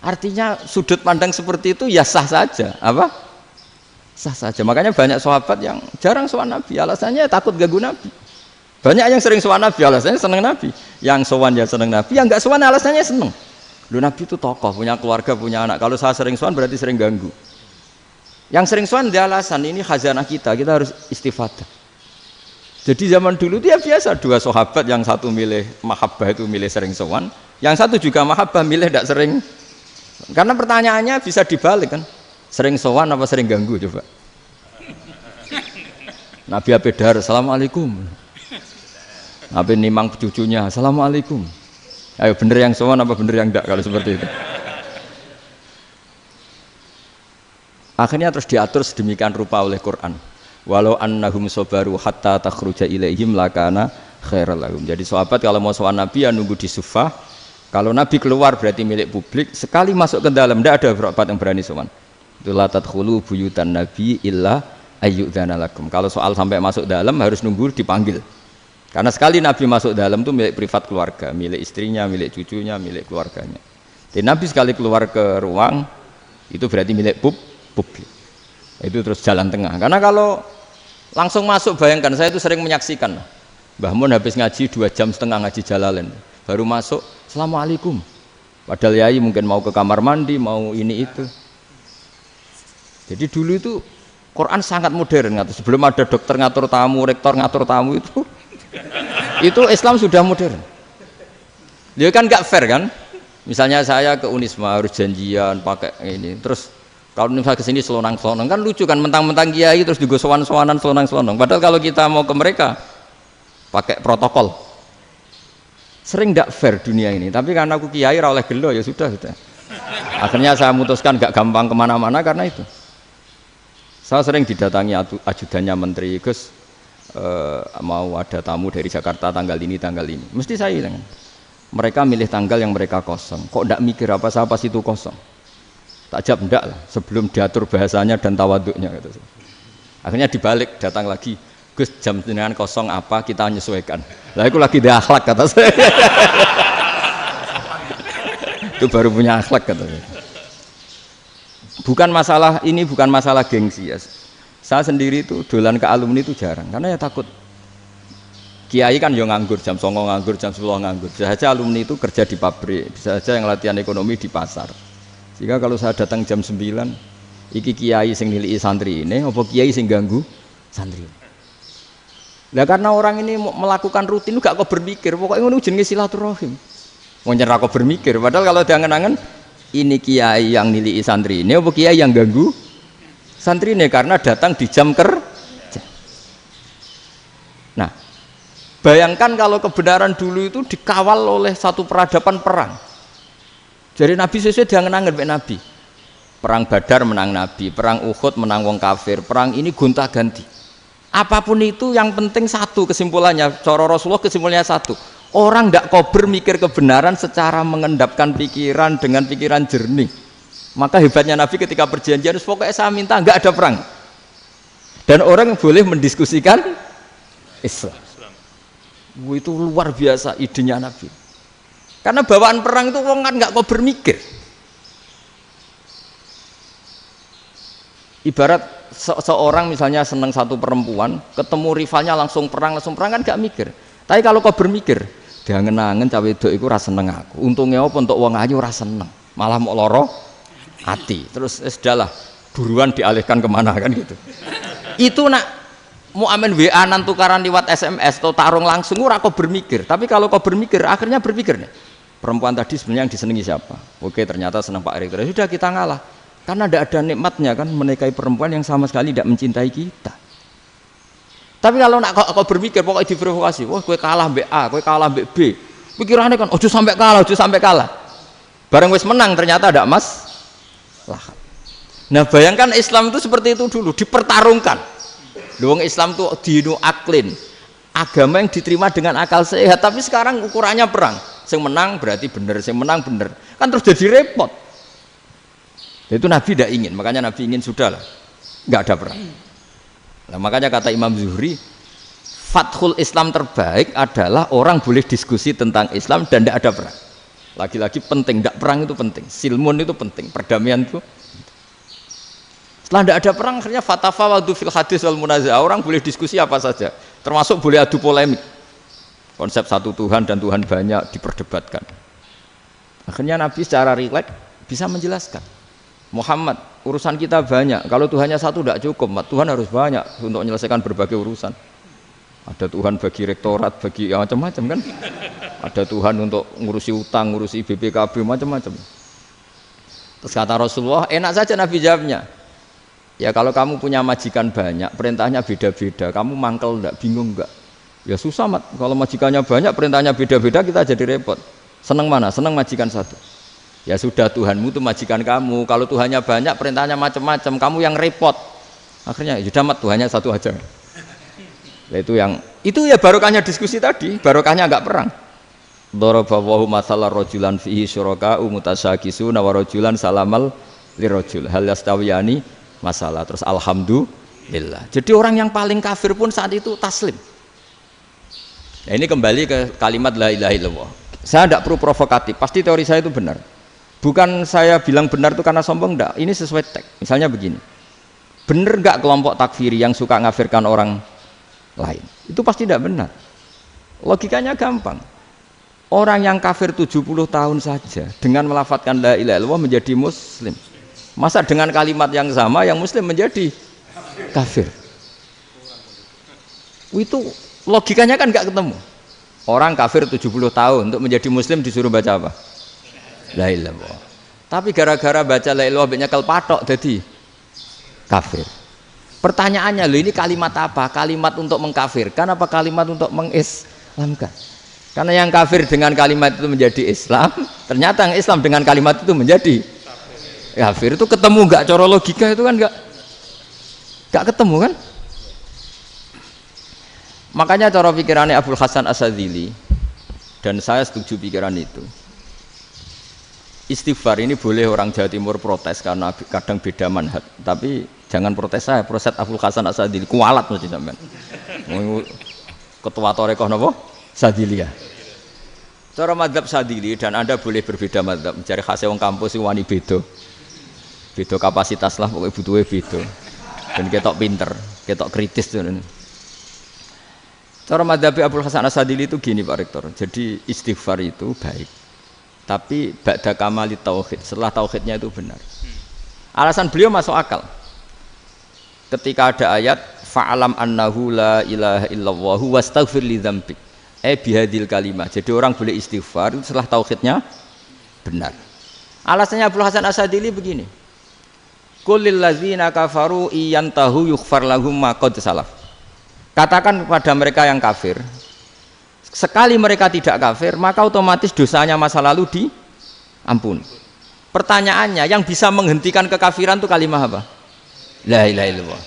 Artinya sudut pandang seperti itu ya sah saja, apa? sah saja. Makanya banyak sahabat yang jarang sowan Nabi, alasannya takut ganggu Nabi. Banyak yang sering sowan Nabi, alasannya seneng Nabi. Yang sowan ya seneng Nabi, yang enggak sowan alasannya seneng. Lu Nabi itu tokoh, punya keluarga, punya anak. Kalau saya sering sowan berarti sering ganggu. Yang sering sowan dia alasan ini khazanah kita harus istifadah. Jadi zaman dulu dia biasa dua sahabat, yang satu milih mahabbah itu milih sering sowan, yang satu juga mahabbah milih tidak sering. Karena pertanyaannya bisa dibalik kan, sering sowan apa sering ganggu coba. Nabi Abedar, assalamualaikum. Nabi nimang cucunya, assalamualaikum. Ayo bener yang sowan apa bener yang enggak kalau seperti itu. Akhirnya terus diatur sedemikian rupa oleh Quran. Walau annahum sabaru hatta takhruja ilaihim lakana khairal lahum. Jadi sahabat kalau mau sowan Nabi ya nunggu di Sufah. Kalau Nabi keluar berarti milik publik. Sekali masuk ke dalam tidak ada sahabat yang berani sowan. Itu la tadkhulu buyutan Nabi illa ayyudzana lakum. Kalau soal sampai masuk dalam harus nunggu dipanggil. Karena sekali Nabi masuk dalam itu milik privat keluarga, milik istrinya, milik cucunya, milik keluarganya. Jadi Nabi sekali keluar ke ruang itu berarti milik publik. Itu terus jalan tengah. Karena kalau langsung masuk, bayangkan saya itu sering menyaksikan. Mbah Mun habis ngaji 2,5 jam ngaji Jalalain, baru masuk, assalamualaikum. Padahal yai mungkin mau ke kamar mandi, mau ini itu. Jadi dulu itu Quran sangat modern. Sebelum ada dokter ngatur tamu, rektor ngatur tamu itu Islam sudah modern. Dia kan nggak fair kan? Misalnya saya ke Unisma harus janjian pakai ini, terus kalau misalnya kesini selonang-selonang kan lucu kan, mentang-mentang kiai terus juga sowan-sowanan selonang-selonang. Padahal kalau kita mau ke mereka pakai protokol. Sering nggak fair dunia ini. Tapi karena aku kiai ra oleh gelo ya sudah. Akhirnya saya memutuskan nggak gampang kemana-mana karena itu. Saya sering didatangi ajudannya menteri, Gus. Mau ada tamu dari Jakarta tanggal ini mesti saya bilang mereka milih tanggal yang mereka kosong, kok tidak mikir apa pas itu kosong, tak jawab enggak lah sebelum diatur bahasanya dan tawaduknya gitu. Akhirnya dibalik, datang lagi, Gus jam jenengan kosong apa kita menyesuaikan lah, itu lagi dia akhlak kata saya. Itu baru punya akhlak kata saya. Bukan masalah gengsi ya. Saya sendiri itu dolan ke alumni itu jarang, karena ya takut. Kiai kan yo nganggur, jam 9 nganggur, jam 10 nganggur. Bisa saja alumni itu kerja di pabrik, bisa saja yang latihan ekonomi di pasar. Sehingga kalau saya datang jam 9, iki kiai sing nilai santri ini, apa kiai sing ganggu santri. Nah karena orang ini melakukan rutin, gak kok berpikir, pokoknya ngono jenenge silaturahim. Mau nyerah kok berpikir, padahal kalau diangen-angen ini kiai yang nilai santri ini, apa kiai yang ganggu santri ini karena datang di jam kerja. Nah, bayangkan kalau kebenaran dulu itu dikawal oleh satu peradaban perang. Jadi Nabi sesuai diangen-angen Pak Nabi. Perang Badar menang Nabi, perang Uhud menang wong kafir, perang ini gonta-ganti. Apapun itu yang penting satu kesimpulannya, cara Rasulullah kesimpulannya satu. Orang tidak kober mikir kebenaran secara mengendapkan pikiran dengan pikiran jernih. Maka hebatnya Nabi ketika perjanjian, pokoknya saya minta enggak ada perang. Dan orang boleh mendiskusikan Islam. Itu luar biasa idenya Nabi. Karena bawaan perang itu orang kan enggak kok bermikir. Ibarat seorang misalnya senang satu perempuan, ketemu rivalnya langsung perang kan enggak mikir. Tapi kalau kau bermikir, diangen-angen cawe wedok iku ora seneng aku. Untungnya apa untuk wong ayu ora seneng, malah mau loro hati. Terus sudahlah buruan dialihkan kemana kan gitu. Itu nak mau amen WA nan tukaran lewat SMS atau tarung langsung ora kok bermikir. Tapi kalau kau bermikir akhirnya berpikir nih, perempuan tadi sebenarnya yang disenangi siapa? Oke ternyata senang Pak Erik. Sudah kita ngalah karena tidak ada nikmatnya kan menikahi perempuan yang sama sekali tidak mencintai kita. Tapi kalau nak kau berpikir pokoknya diprovokasi, wah kue kalah mbak A, kue kalah mbak B, pikirannya kan ojo sampai kalah. Bareng wis menang ternyata ada emas lah. Nah bayangkan Islam itu seperti itu dulu, dipertarungkan. Luang Islam itu dinu aklin, agama yang diterima dengan akal sehat. Tapi sekarang ukurannya perang, yang menang berarti benar, yang menang benar, kan terus jadi repot. Itu Nabi tidak ingin, makanya Nabi ingin sudahlah, nggak ada perang. Nah, makanya kata Imam Zuhri, fathul Islam terbaik adalah orang boleh diskusi tentang Islam dan tidak ada perang. Lagi-lagi penting, tidak perang itu penting, silmun itu penting, perdamaian itu. Setelah tidak ada perang akhirnya fatafawadu fil hadis wal munazah, orang boleh diskusi apa saja, termasuk boleh adu polemik. Konsep satu Tuhan dan Tuhan banyak diperdebatkan. Akhirnya Nabi secara rileks bisa menjelaskan, Muhammad, urusan kita banyak, kalau Tuhannya satu tidak cukup, Tuhan harus banyak untuk menyelesaikan berbagai urusan. Ada Tuhan bagi rektorat, bagi macam-macam kan. Ada Tuhan untuk ngurusi utang, ngurusi BPKB, macam-macam. Terus kata Rasulullah, enak saja Nabi jawabnya. Ya kalau kamu punya majikan banyak, perintahnya beda-beda, kamu mangkel enggak, bingung enggak? Ya susah mat, kalau majikannya banyak, perintahnya beda-beda, kita jadi repot. Seneng mana? Seneng majikan satu. Ya sudah, Tuhanmu itu majikan kamu, kalau Tuhannya banyak, perintahnya macam-macam, kamu yang repot. Akhirnya ya sudah mat, Tuhannya satu aja. Nah, itu ya barokahnya diskusi tadi, barokahnya enggak perang. Daraballahu mathalan rajulan fihi syuraka'u mutasyakisuna wa rajulan salamal lirajul hal yastawiyani masalah. Terus alhamdulillah. Jadi orang yang paling kafir pun saat itu taslim. Nah, ini kembali ke kalimat la ilaha illallah. Saya tidak perlu provokatif, pasti teori saya itu benar. Bukan saya bilang benar itu karena sombong, enggak. Ini sesuai teks. Misalnya begini, benar enggak kelompok takfiri yang suka ngafirkan orang lain? Itu pasti tidak benar. Logikanya gampang. Orang yang kafir 70 tahun saja dengan melafadzkan la ilaha illallah menjadi muslim. Masa dengan kalimat yang sama yang muslim menjadi kafir? Itu logikanya kan nggak ketemu. Orang kafir 70 tahun untuk menjadi muslim disuruh baca apa? La ilaha illallah. Tapi gara-gara baca la ilaha illallah nyekel patok jadi kafir. Pertanyaannya, loh ini kalimat apa? Kalimat untuk mengkafirkan apa kalimat untuk mengislamkan? Karena yang kafir dengan kalimat itu menjadi Islam, ternyata yang Islam dengan kalimat itu menjadi kafir. Itu ketemu nggak? Cara logika itu kan nggak ketemu kan? Makanya cara pikirannya Abul Hasan Asyadzili, dan saya setuju pikiran itu. Istighfar ini boleh orang Jawa Timur protes karena kadang beda manhaj, tapi jangan protes saya, protes Abul Hasan Asyadzili, kualat mesti sampean. Ketua Torekoh napa? Sadiliyah. Cara madzhab Sadili, dan Anda boleh berbeda madzhab, mencari khasnya wong kampus wani beda. Beda kapasitas lah, pokoknya butuhnya beda. Dan ketok pinter, ketok kritis tuh. Cara madzhab Abul Hasan Asyadzili itu gini Pak Rektor. Jadi istighfar itu baik, tapi ba'da kamali tauhid, setelah tauhidnya itu benar. Alasan beliau masuk akal. Ketika ada ayat fa'alam annahu la ilaha illallah wastaghfir li dzambik. Bihadil kalimah. Jadi orang boleh istighfar itu setelah tauhidnya benar. Alasannya Abul Hasan Asyadzili begini. Qulil ladzina kafaru iyantahu yughfar lahum ma qad salaf. Katakan kepada mereka yang kafir, sekali mereka tidak kafir, maka otomatis dosanya masa lalu diampuni. Pertanyaannya, yang bisa menghentikan kekafiran itu kalimat apa? La ilaha illallah.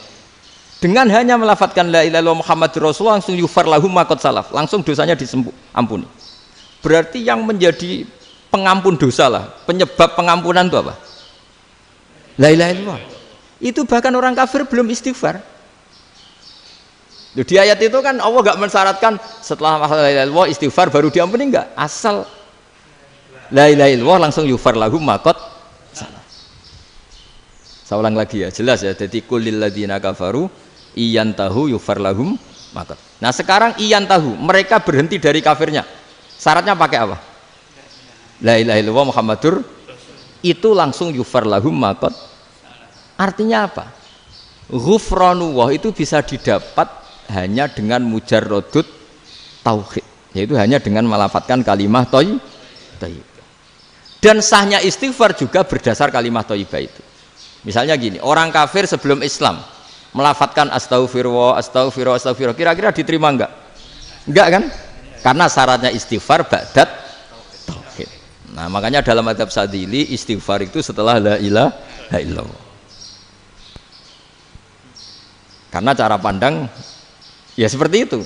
Dengan hanya melafadzkan la ilaha illallah Muhammadur Rasulullah, langsung yughfar lahum ma qad salaf, langsung dosanya diampuni. Berarti yang menjadi pengampun dosa lah, penyebab pengampunan itu apa? La ilaha illallah. Itu bahkan orang kafir belum istighfar. Di ayat itu kan Allah enggak mensyaratkan setelah la ilaha illallah istighfar baru diampuni, enggak. Asal la ilaha illallah langsung yughfar lahum ma qad salaf. Saya ulang lagi ya, jelas ya. Jadi kulil ladzina kafaru iyantahu yughfar lahum ma qad. Nah, sekarang iyantahu, mereka berhenti dari kafirnya. Syaratnya pakai apa? La ilaha illallah Muhammadur, itu langsung yughfar lahum ma qad. Artinya apa? Ghufranullah itu bisa didapat hanya dengan mujarrodut tauhid, yaitu hanya dengan melafadzkan kalimat thayyibah. Dan sahnya istighfar juga berdasar kalimat thayyibah itu. Misalnya gini, orang kafir sebelum Islam melafadzkan astaghfirullah, astaghfirullah, astaghfirullah, kira-kira diterima enggak? Enggak kan? Karena syaratnya istighfar ba'dat tauhid. Nah, makanya dalam madzhab Sadili istighfar itu setelah la ilaha illallah. Karena cara pandang ya seperti itu.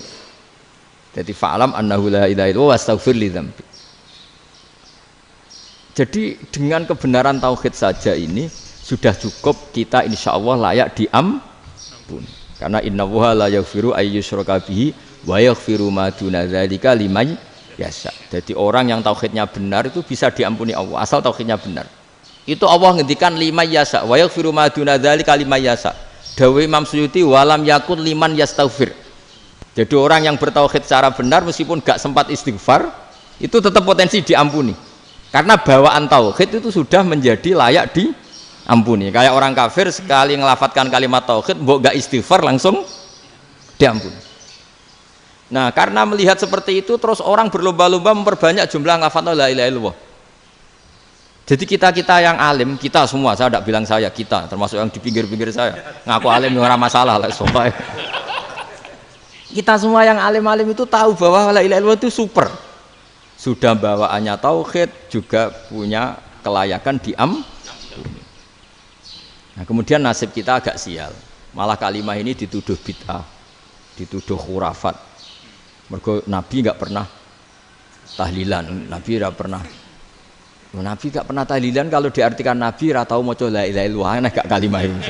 Jadi fa'alam annahu la ilaha illallah wastaghfir li dzambi. Jadi dengan kebenaran tauhid saja ini sudah cukup kita insya Allah layak diampuni. Karena innallaha la yaghfiru ayyusyraka bihi wa yaghfiru ma duna dzalika liman yasha. Jadi orang yang tauhidnya benar itu bisa diampuni Allah asal tauhidnya benar. Itu Allah ngendikan lima yasa wa yaghfiru ma duna dzalika lima yasa. Dawe Imam Suyuti walam yakun liman yastaghfir. Jadi orang yang bertauhid secara benar meskipun gak sempat istighfar itu tetap potensi diampuni. Karena bawaan tauhid itu sudah menjadi layak diampuni. Kayak orang kafir sekali ngelafatkan kalimat tauhid mbok gak istighfar langsung diampuni. Nah, karena melihat seperti itu terus orang berlomba-lomba memperbanyak jumlah ngelafatkan la ilaha illallah. Jadi kita yang alim, kita semua, saya tidak bilang saya, kita termasuk yang di pinggir-pinggir saya ngaku alim orang masalah lah soalnya. Kita semua yang alim-alim itu tahu bahwa la ilaha illallah itu super. Sudah bawaannya tauhid, juga punya kelayakan Nah, kemudian nasib kita agak sial. Malah kalimat ini dituduh bid'ah, dituduh khurafat. Mergo Nabi enggak pernah tahlilan, Nabi enggak pernah. Nabi enggak pernah tahlilan kalau diartikan Nabi ora tau maca la ilaha illallah, enak gak kalimat ini.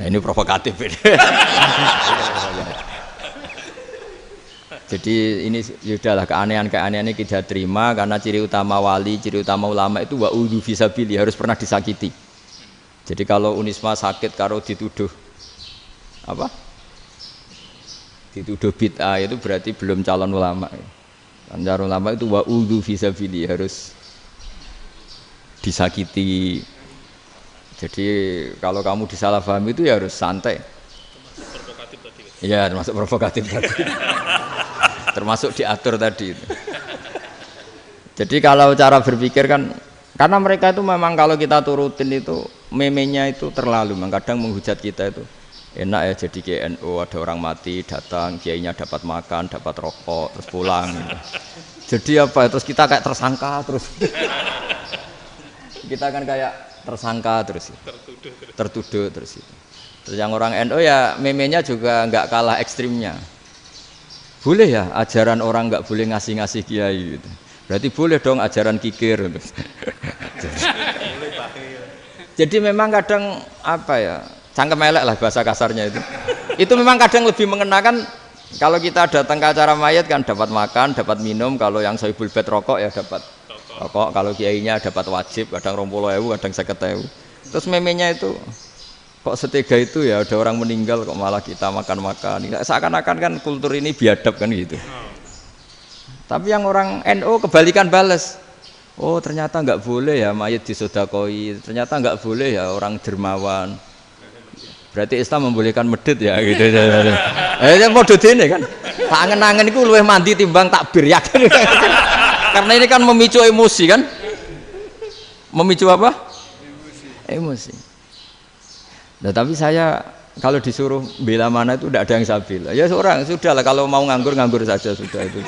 Nah, ini provokatif ini. Jadi ini sudahlah keanehan-keanehan ini kita terima karena ciri utama wali, ciri utama ulama itu wa'udhu fisabili, harus pernah disakiti. Jadi kalau Unisma sakit kalau dituduh apa? Dituduh bid'ah itu berarti belum calon ulama. Calon ulama itu wa'udhu fisabili, harus disakiti. Jadi kalau kamu disalahpahami itu ya harus santai. Iya, termasuk provokatif tadi. Termasuk diatur tadi itu. Jadi kalau cara berpikir kan, karena mereka itu memang kalau kita turutin itu memenya itu terlalu, kadang menghujat kita itu enak ya jadi KNU, ada orang mati datang, kiainya dapat makan, dapat rokok, terus pulang gitu. Jadi apa? Terus kita kayak tersangka terus. Kita kan kayak tersangka terus, tertuduh terus itu. Terus yang orang NU ya memenya juga nggak kalah ekstrimnya. Boleh ya ajaran orang nggak boleh ngasih kiai gitu. Berarti boleh dong ajaran kikir. Jadi memang kadang apa ya, cangkem elek lah bahasa kasarnya itu. Itu memang kadang lebih mengenakan kalau kita datang ke acara mayat kan dapat makan, dapat minum. Kalau yang sohibul bed rokok ya dapat rokok. Kalau kiainya dapat wajib, kadang 20.000, kadang 50.000. Terus memenya itu kok setega itu ya, ada orang meninggal kok malah kita makan-makan. Seakan-akan kan kultur ini biadab kan gitu. Tapi yang orang NU kebalikan bales. Oh ternyata nggak boleh ya mayat disodakoi. Ternyata nggak boleh ya orang dermawan. Berarti Islam membolehkan medit ya gitu. Model ini kan. Angen-angen itu luwih mandi timbang takbir ya kan. Karena ini kan memicu emosi kan. Memicu apa? Emosi. Nah, tapi saya kalau disuruh bela mana itu tidak ada yang saya bela. Ya seorang sudahlah kalau mau nganggur saja sudah itu.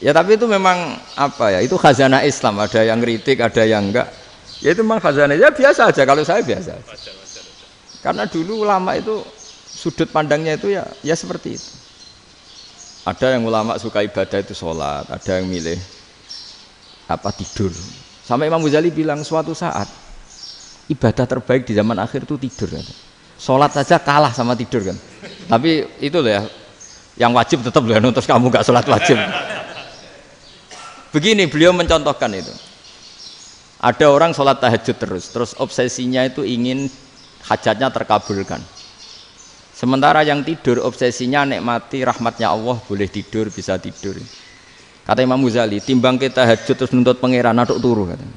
Ya tapi itu memang apa ya? Itu khazanah Islam. Ada yang kritik, ada yang enggak. Ya itu memang khazanah. Ya biasa aja kalau saya biasa. Karena dulu ulama itu sudut pandangnya itu ya seperti itu. Ada yang ulama suka ibadah itu sholat, ada yang milih apa tidur. Sampai Imam Ghazali bilang suatu saat ibadah terbaik di zaman akhir itu tidur kan. Sholat saja kalah sama tidur kan. Tapi itu loh ya, yang wajib tetap loh, terus kamu gak sholat wajib. Begini beliau mencontohkan itu. Ada orang sholat tahajud terus obsesinya itu ingin hajatnya terkabulkan. Sementara yang tidur obsesinya nikmati rahmatnya Allah, boleh tidur, bisa tidur. Kata Imam Ghazali, timbang kita tahajud terus nuntut pangeran aduk turu katanya.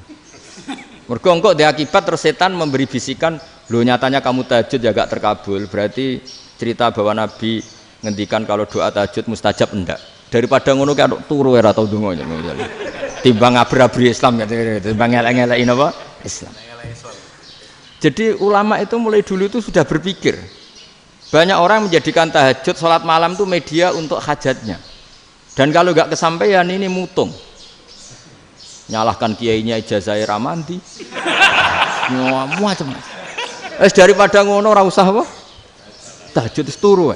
Mergo engko dia akibat terus setan memberi bisikan, lho nyatanya kamu tahajud ya gak terkabul. Berarti cerita bahwa Nabi ngendikan kalau doa tahajud mustajab enggak. Daripada ngono ki aduk turu ora tau ndonga. Timbang abri-abri Islam ya, timbang elek-elekin apa? Islam. Jadi ulama itu mulai dulu itu sudah berpikir. Banyak orang menjadikan tahajud salat malam itu media untuk hajatnya. Dan kalau enggak kesampaian ini mutung. Nyalahkan kiainya ijazah ramandi. Macam. Daripada ngono ora usah apa? Tahajud turu.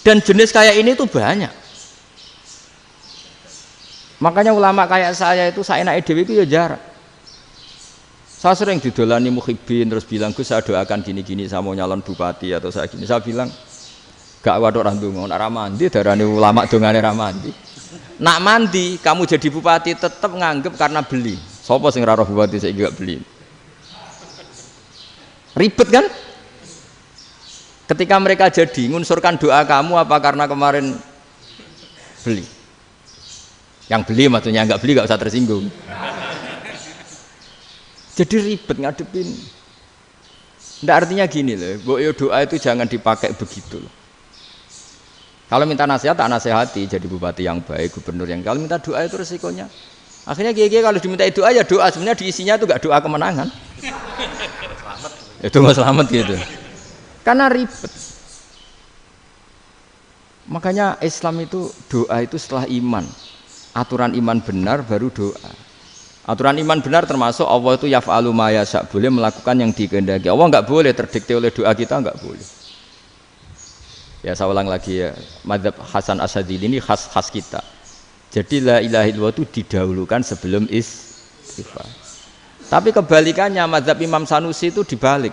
Dan jenis kayak ini tuh banyak. Makanya ulama kayak saya itu saenake dhewe itu ya jarak. Saya sering didolani muhibbin terus bilang, "Gus, saya doakan gini-gini saya mau nyalon bupati atau saya gini." Saya bilang, "Gak waduh ra ndonga, ora mandi darane ulama dongane ra mandi." Nak mandi kamu jadi bupati tetap nganggep karena beli. Sopo sing ora roh bupati saiki gak beli. Ribet kan? Ketika mereka jadi ngunsurkan doa kamu apa karena kemarin beli? Yang beli maksudnya nggak beli nggak usah tersinggung. Jadi ribet ngadepin. Nggak artinya gini loh, doa itu jangan dipakai begitu loh. Kalau minta nasihat, tak nasihati jadi bupati yang baik, gubernur yang. Kalau minta doa itu resikonya. Akhirnya kiai kalau diminta doa ya doa, sebenarnya diisinya itu gak doa kemenangan. Itu nggak selamat gitu. Karena ribet. Makanya Islam itu doa itu setelah iman. Aturan iman benar baru doa. Aturan iman benar termasuk Allah itu yaf'alu ma yasha, boleh melakukan yang dikehendaki. Allah nggak boleh terdikte oleh doa kita, nggak boleh. Ya saya ulang lagi ya, madzhab Hasan Asyadzili ini khas kita. Jadi la ilaha illallah itu didahulukan sebelum istighfar. Tapi kebalikannya madzhab Imam Sanusi itu dibalik.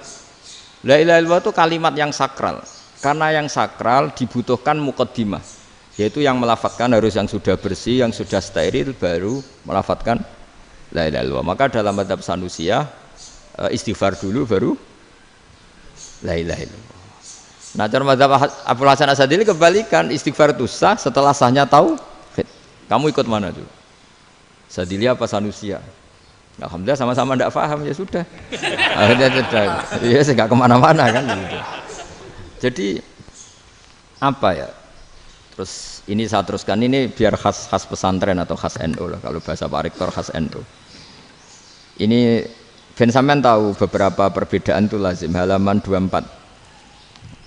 La ilaha illallah itu kalimat yang sakral. Karena yang sakral dibutuhkan muqaddimah, yaitu yang melafadzkan harus yang sudah bersih, yang sudah steril baru melafadzkan la ilaha illallah. Maka dalam madzhab Sanusiyah istighfar dulu baru la ilaha illallah. Nah, cara mazhab Abdul Hasan Asyadzili kebalikan, istighfar itu sah setelah sahnya tauhid. Kamu ikut mana tuh? Asyadzili apa Sanusiyah? Alhamdulillah sama-sama tidak paham ya sudah. Akhirnya sudah. Ya nggak kemana-mana kan gitu. Jadi apa ya? Terus ini saya teruskan ini biar khas pesantren atau khas NU lah, kalau bahasa Pak Rektor khas NU. Ini Ben sampean tahu beberapa perbedaan itu lazim, halaman 24.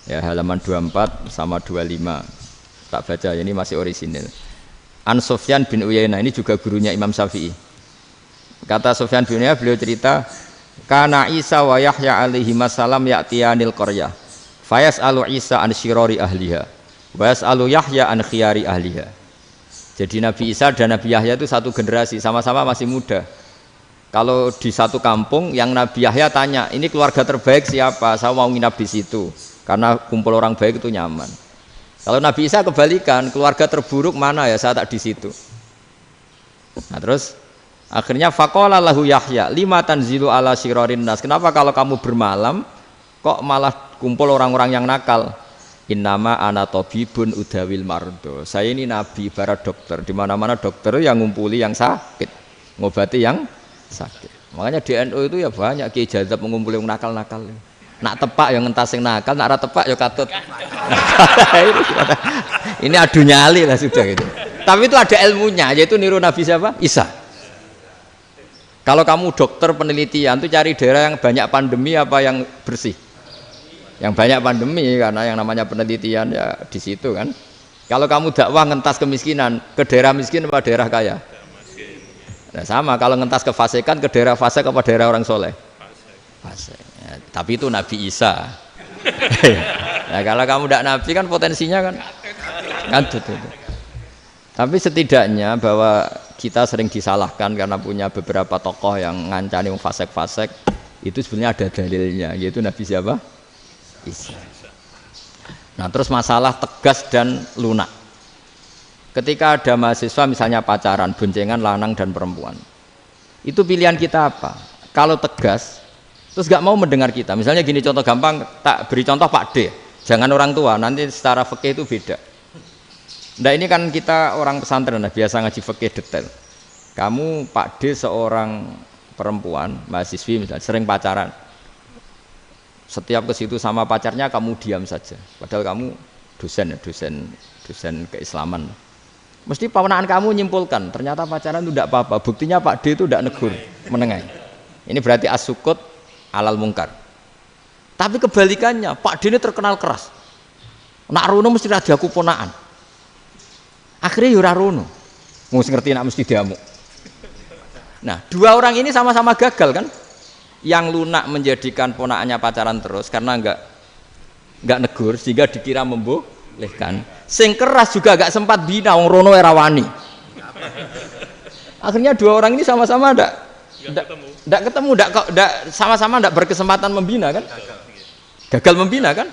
Ya, halaman 24 sama 25 tak baca, ini masih orisinil. An Sufyan bin Uyainah, ini juga gurunya Imam Syafi'i. Kata Sufyan bin Uyainah, beliau cerita, kana Isa wa Yahya alaihi masalam ya'tiyanil qaryah fayas'alu Isa an syirari ahliha wa yas'alu Yahya an khiyari ahliha. Jadi Nabi Isa dan Nabi Yahya itu satu generasi, sama-sama masih muda. Kalau di satu kampung yang Nabi Yahya tanya, ini keluarga terbaik siapa? Saya mau nginap di situ. Karena kumpul orang baik itu nyaman. Kalau Nabi Isa kebalikan, keluarga terburuk mana ya, saya tak di situ. Nah terus akhirnya faqala lahu Yahya lima tanzilu ala syirarin nas. Kenapa kalau kamu bermalam kok malah kumpul orang-orang yang nakal? Innama ana tabibun udawil mardo. Saya ini nabi ibarat dokter. Di mana-mana dokter yang ngumpuli yang sakit, ngobati yang sakit. Makanya di NU itu ya banyak kiai jazab mengumpuli yang nakal-nakal. Nak tepak yang ngentas yang nakal, nak ora tepak ya katut. Ini adu nyali lah sudah gitu. Tapi itu ada ilmunya, yaitu niru Nabi siapa? Isa. Kalau kamu dokter penelitian tuh cari daerah yang banyak pandemi apa yang bersih? Yang banyak pandemi, karena yang namanya penelitian ya di situ kan. Kalau kamu dakwah ngentas kemiskinan, ke daerah miskin apa daerah kaya? Nah, sama kalau ngentas kefasikan, ke daerah fasik apa daerah orang soleh? Fasik. Ya, tapi itu Nabi Isa. Nah, kalau kamu tidak Nabi kan potensinya kan itu. Tapi setidaknya bahwa kita sering disalahkan karena punya beberapa tokoh yang ngancani fasik-fasik, itu sebenarnya ada dalilnya, yaitu Nabi siapa? Isa. Nah terus masalah tegas dan lunak. Ketika ada mahasiswa misalnya pacaran, boncengan lanang dan perempuan, itu pilihan kita apa? Kalau tegas terus gak mau mendengar kita, misalnya gini contoh gampang, tak beri contoh Pak D, jangan orang tua, nanti secara fikih itu beda. Nah ini kan kita orang pesantren biasa ngaji fikih detail. Kamu Pak D seorang perempuan mahasiswi misalnya sering pacaran, setiap ke situ sama pacarnya kamu diam saja, padahal kamu dosen keislaman. Mesti pamanaan kamu nyimpulkan ternyata pacaran itu tidak apa-apa, buktinya Pak D itu tidak negur, menengahi. Ini berarti as-sukut alal mungkar. Tapi kebalikannya, Pak D ini terkenal keras. Nak rono mesti ra diaku ponaan. Akhirnya ya ora rono. Mesti ngerti nak mesti diamuk. Nah, dua orang ini sama-sama gagal kan? Yang lunak menjadikan ponaannya pacaran terus karena enggak negur sehingga dikira membolehkan. Sing keras juga enggak sempat bina wong rono era wani. Akhirnya dua orang ini sama-sama enggak ketemu, sama-sama enggak berkesempatan membina kan? Gagal membina kan?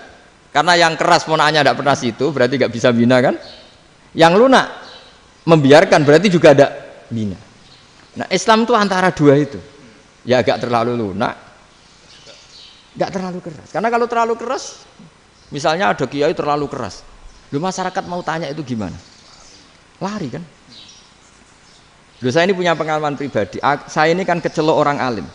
Karena yang keras ponaannya enggak pernah situ, berarti enggak bisa bina kan? Yang lunak membiarkan berarti juga ada bina. Nah Islam itu antara dua itu, ya agak terlalu lunak, nggak terlalu keras. Karena kalau terlalu keras, misalnya ada kiai terlalu keras, lu masyarakat mau tanya itu gimana? Lari kan? Lu saya ini punya pengalaman pribadi. Saya ini kan kecelok orang alim.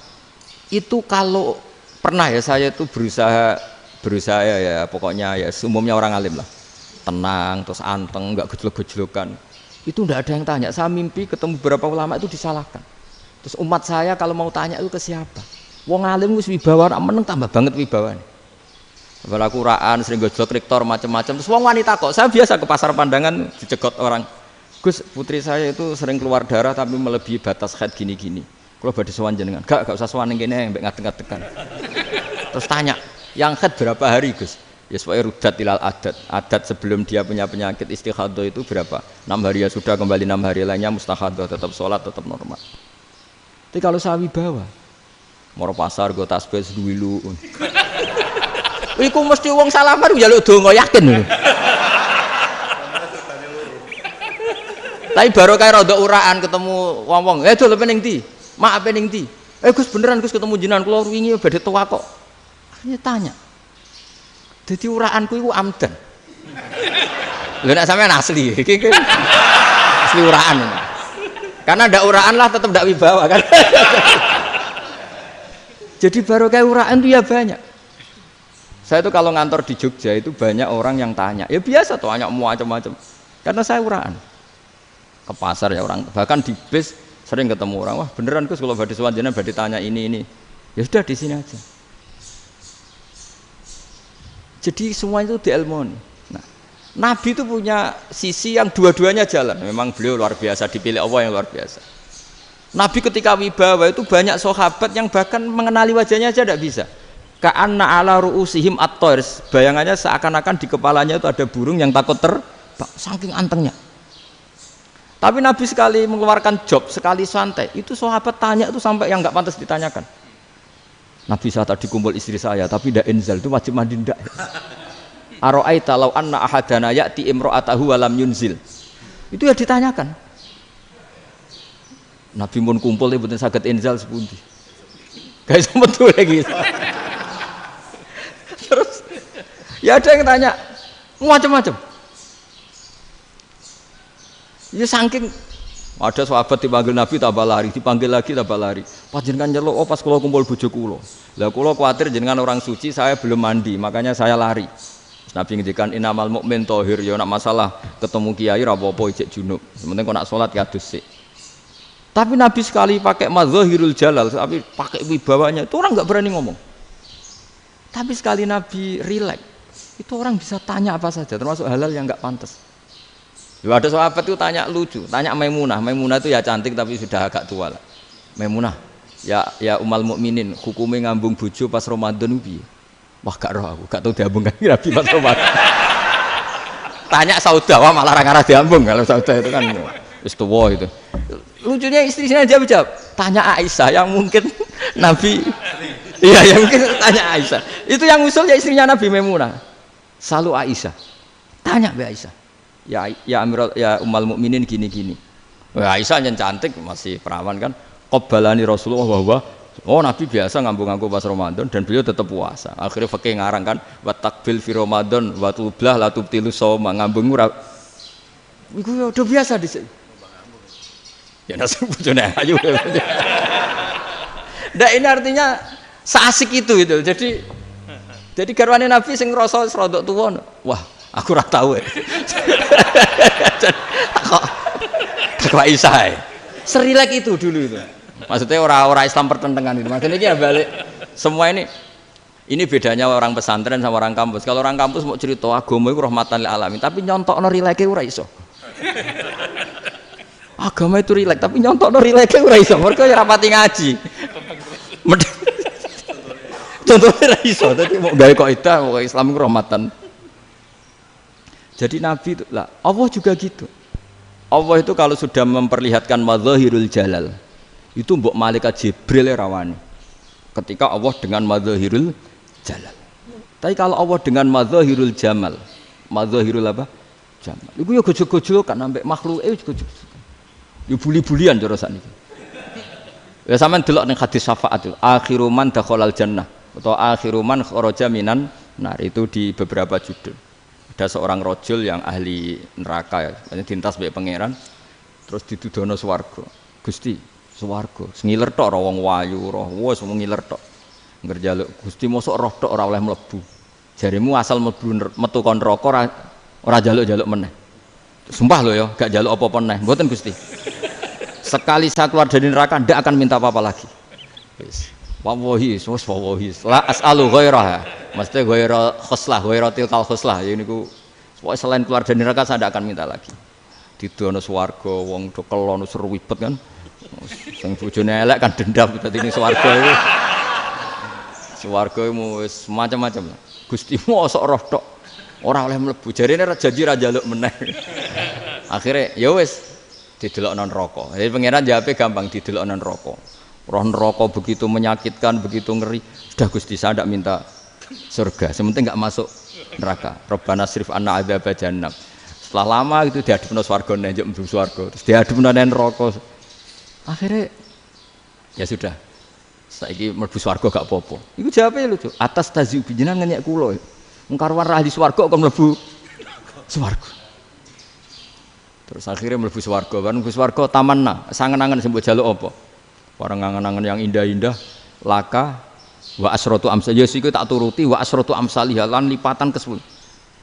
Itu kalau pernah ya saya itu berusaha ya pokoknya ya umumnya orang alim lah, tenang terus anteng, nggak gejlok-gejlokan. Itu nggak ada yang tanya. Saya mimpi ketemu beberapa ulama itu disalahkan. Terus umat saya kalau mau tanya itu ke siapa? Wong alim wis wibawa, meneng tambah banget wibawane. Kalau Quran sering gojlok rektor macam-macam. Terus wong wanita kok. Saya biasa ke pasar pandangan dicegot orang. Gus, putri saya itu sering keluar darah tapi melebihi batas haid gini-gini. Kalau badhe sowan jenengan, gak usah sowan ning kene mbek ngadeg-ngadegan. Terus tanya, yang haid berapa hari, Gus? Ya supaya rudat ilal adat. Adat sebelum dia punya penyakit istihadah itu berapa? 6 hari ya sudah, kembali 6 hari lainnya mustahadah, tetap sholat, tetap normal. Tapi kalau saya wibawa, moro pasar go tasbih duwilu. Iku mesti wong salaman njaluk donga yakin lho. Tapi baru kayak rada uraan ketemu wong-wong. Dol pening ndi? Mak pening ndi? Gus beneran Gus ketemu jenengan kula wingi badhe tuwa kok. Akhirnya tanya. Jadi uraanku itu amdan. Lho nek sampean asli, iki asli uraan. Karena ndak uraan lah tetap ndak wibawa kan. Jadi baru kayak uraan itu ya banyak. Saya itu kalau ngantor di Jogja itu banyak orang yang tanya. Ya biasa tuh tanya macam-macam. Karena saya uraan. Ke pasar ya orang, bahkan di bis sering ketemu orang. Wah beneran Gus kalau badhe sowan jenengan badhe tanya ini. Ya sudah di sini aja. Jadi semua itu diilmoni. Nah, Nabi itu punya sisi yang dua-duanya jalan. Memang beliau luar biasa, dipilih Allah yang luar biasa. Nabi ketika wibawa itu banyak sahabat yang bahkan mengenali wajahnya aja tidak bisa. Ka'anna ala ru'usihim at-tayr. Bayangannya seakan-akan di kepalanya itu ada burung yang takut terbang, saking antengnya. Tapi Nabi sekali mengeluarkan job, sekali santai, itu sahabat tanya itu sampai yang nggak pantas ditanyakan. Nabi saya tadi kumpul istri saya, tapi tidak inzal itu wajib mandi ndak. Aro'aita law anna ahadana ya'ti imro'atahu walam yunzil. Itu ya ditanyakan. Nabi pun kumpul ibu saged inzal sepundi. Guys betul lagi. Terus ya ada yang tanya macam-macam. Ya saking ada sahabat dipanggil Nabi tambah lari, dipanggil lagi tambah lari. Panjenengan nyeluk, oh pas kula kumpul bojo kula. Lah kula kuwatir jenengan orang suci, saya belum mandi, makanya saya lari. Nabi ngendikan innamal mukmin thahir, ya nak masalah ketemu kiai ra apa-apa ijek junub. Sementing kok nak salat ya dhisik. Tapi Nabi sekali pakai mazahirul jalal, tapi pakai wibawanya, itu orang enggak berani ngomong. Tapi sekali Nabi rileks, itu orang bisa tanya apa saja, termasuk halal yang enggak pantas. Loh, ada sahabat itu tanya lucu, tanya Maimunah. Maimunah itu ya cantik tapi sudah agak tua lah. Maimunah, ya umal mukminin, hukumnya ngambung bojo pas Ramadan piye? Wah gak roh aku, gak tahu diambungkan Nabi pas Ramadan. Tanya Saudah, wah malah orang-orang diambung kalau Saudah itu kan wis tuwa itu. Lucunya istrinya jawab, tanya Aisyah yang mungkin Nabi, iya yang mungkin tanya Aisyah. Itu yang usul ya istrinya Nabi Maimunah. Selalu Aisyah, tanya be Aisyah. Ya Amirul ya umal mukminin gini-gini. Wah Aisyah yang cantik masih perawan kan. Qabbalani Rasulullah bahwa oh Nabi biasa ngambung-ngambung pas Ramadan dan beliau tetap puasa. Akhirnya fakih ngarang kan wa takbil fi Ramadan wa tublah la tubtilu shauma ngambung ora. Iku udah biasa dhisik. Ya nasib bojone ayu. Ndak ini artinya seasik itu. Jadi garwane Nabi sing ngrasa rodok tuwa. Wah aku ora tahu ya. Kok Aisyah. Serilek itu dulu itu. Maksudnya orang-orang Islam pertentangan itu. Maksudnya ini ya balik semua ini bedanya orang pesantren sama orang kampus. Kalau orang kampus mau cerita agama itu rahmatan lil alamin, tapi nyontokno rileke ora iso. Agama itu rilek, tapi nyontokno rileke ora iso. Mergo ya rapati ngaji. Contohnya ora iso, dadi mau gawe kaidah kok Islam itu rahmatan. Jadi Nabi itu lah, Allah juga gitu. Allah itu kalau sudah memperlihatkan madzahirul jalal, itu mbok malaikat Jibril rawani. Ketika Allah dengan madzahirul jalal. Tapi kalau Allah dengan madzahirul jamal, madzahirul apa? jamal. Iku ya gojol-gojol kan ambek makhluke gojol. Ya buli-bulian cara sakniki. Ya sampean delok ning hadis syafaat itu, akhiru man dakhalal jannah atau akhiru man kharaja minan nar itu di beberapa judul. Ada seorang rajul yang ahli neraka ya, dintas mbek pangeran terus ditudono swarga. Gusti, swarga, ngiler tok ora wong wayu, roh wis ngiler tok. Ngerjaluk Gusti mosok roh tok ora oleh mlebu. Jarimu asal mlebu metu kon neraka ora jaluk-jaluk meneh. Sumpah lho ya, gak jaluk apa-apa meneh. Mboten Gusti. Sekali saya keluar dari neraka ndak akan minta apa-apa lagi. Wis. Wallahi, wallahi. La as'alu ghairaha. Mesti ghaira khoslah, ghaira tilkal khoslah. Ya niku pokoke selain keluar dari neraka saya ndak akan minta lagi. Didono swarga wong do kelon seru wibet kan. Sing bojone elek kan dendam dadi ning swarga iku. Swarga iku wis macam-macam lah. Gusti mosok roh tok ora oleh mlebu. Jarine janji ra njaluk meneh. Akhire ya wis didelokno neraka. Jadi pangeran jawabe gampang didelokno neraka. Roh neraka begitu menyakitkan, begitu ngeri. Sudah Gusti saya tidak minta surga, sementing enggak masuk neraka. Rabbana srif anna adzab jahannam. Setelah lama itu diadepno swarga njuk mlebu swarga, terus diadepno neraka. Akhirnya ya sudah. Saiki mlebu swarga gak apa-apa. Iku jawabe lucu. Atas taziu jenengan ngenyek kula. Wong karuan ra ahli swarga kok mlebu swarga. Terus akhirnya mlebu swarga, bareng mlebu swarga tamanna, sangen-angen sing mbok jaluk apa? Bareng angen-angen yang indah-indah, laka wa asratu amsal. Ya siku tak turuti wa asratu amsalih lan lipatan ke-10.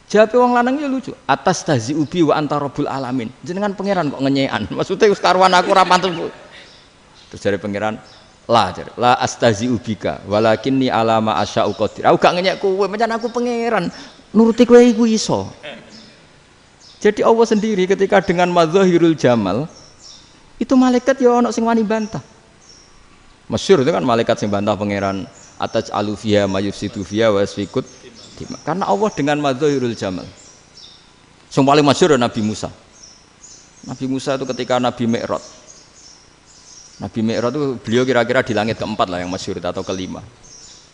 Jawabe wong lanang ya lucu. Atas tazi ubi wa anta rabbul alamin. Jenengan pangeran kok ngenyekan. Maksudnya wis karuan aku ora pantes. Terus jare pangeran, la astazi ubika walakinni alama asya'u qadir. Aku gak ngenyek kowe, pancen aku pangeran. Nuruti kowe iku iso. Jadi Allah sendiri ketika dengan madzahirul jamal itu malaikat ya ono sing wani bantah. Masyhur itu kan malaikat sing bantah pangeran ataj alufiya mayufsidu fiya wasfikut. Karena Allah dengan madzahirul jamal. Sing paling masyhur Nabi Musa. Nabi Musa itu ketika Nabi Mi'raj. Nabi Mi'raj itu beliau kira-kira di langit keempat lah yang masyhur atau kelima.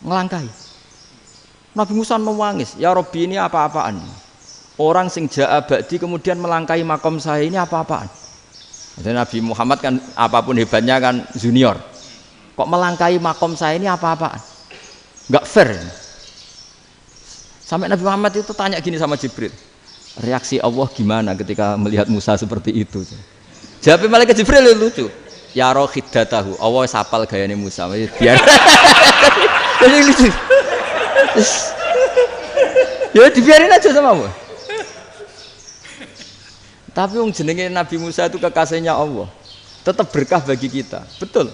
Ngelangkai. Nabi Musa nangis, "Ya Rabbi ini apa-apaan?" Orang sing ja'a ba'di kemudian melangkai makom saya ini apa-apaan? Jadi Nabi Muhammad kan apapun hebatnya kan junior. Kok melangkai makom saya ini apa-apaan? Enggak fair. Sampai Nabi Muhammad itu tanya gini sama Jibril. Reaksi Allah gimana ketika melihat Musa seperti itu? Jawab malaikat Jibril lucu. Ya roh khiddatahu. Allah sapal gayane Musa. Biar. Jadi lucu. Ya dibiarin aja sama Allah. Tapi wong jenenge Nabi Musa itu kekasihnya Allah. Tetap berkah bagi kita. Betul.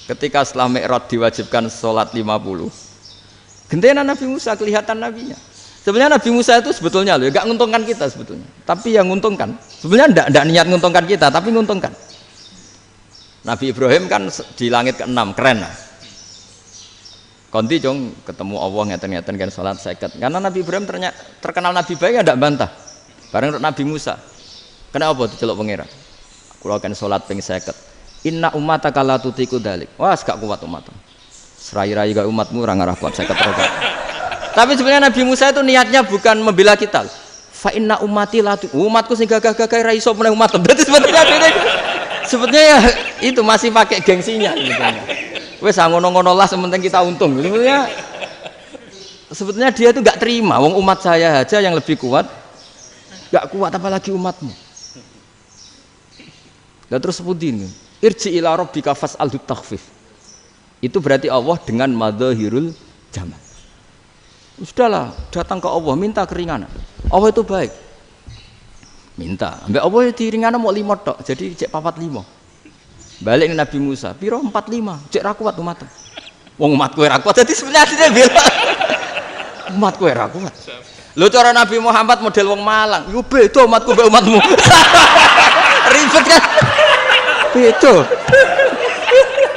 Ketika setelah Mi'raj diwajibkan sholat 50. Gentenan Nabi Musa kelihatan nabinya. Sebenarnya Nabi Musa itu sebetulnya loh, enggak menguntungkan kita sebetulnya. Tapi yang menguntungkan. Sebenarnya enggak niat menguntungkan kita, tapi menguntungkan. Nabi Ibrahim kan di langit ke-6, keren lah. Konti jong ketemu Allah ngeten-ngeten kan sholat 50. Karena Nabi Ibrahim terkenal Nabi baik enggak bantah. Bareng Nabi Musa. Kenapa diceluk pangeran? Kula akan salat ping 50. Inna ummataka la tutiku dzalik. Wah, gak kuat umatmu. Serai-rai gak umatmu ora ngarah kuat 50 rakaat. Tapi sebenarnya Nabi Musa itu niatnya bukan membela kita. Fa inna ummati la umatku sing gagah-gagah ra iso meneh umat. Berarti sebetulnya ya itu masih pakai gengsinya sebetulnya. Wes ngono-ngono lah sementing kita untung. Sebetulnya dia itu enggak terima wong umat saya aja yang lebih kuat. Enggak kuat apalagi umatmu. Lah terus sebutin irji ila rabbika fas'alhu takhfif. Itu berarti Allah dengan madzahirul jamal. Sudahlah, datang ke Allah minta keringanan. Allah itu baik. Minta. Ambek Allah diringana mau 5 tok, jadi cek 45. Balik Nabi Musa, piro 45, cek ra kuat umat. Wong umatku ora kuat, jadi sebenarnya dia bela. Umatku ora kuat. Lho cara Nabi Muhammad model wong Malang, yo beda umatku mbek umatmu. Ribet kan? Beda.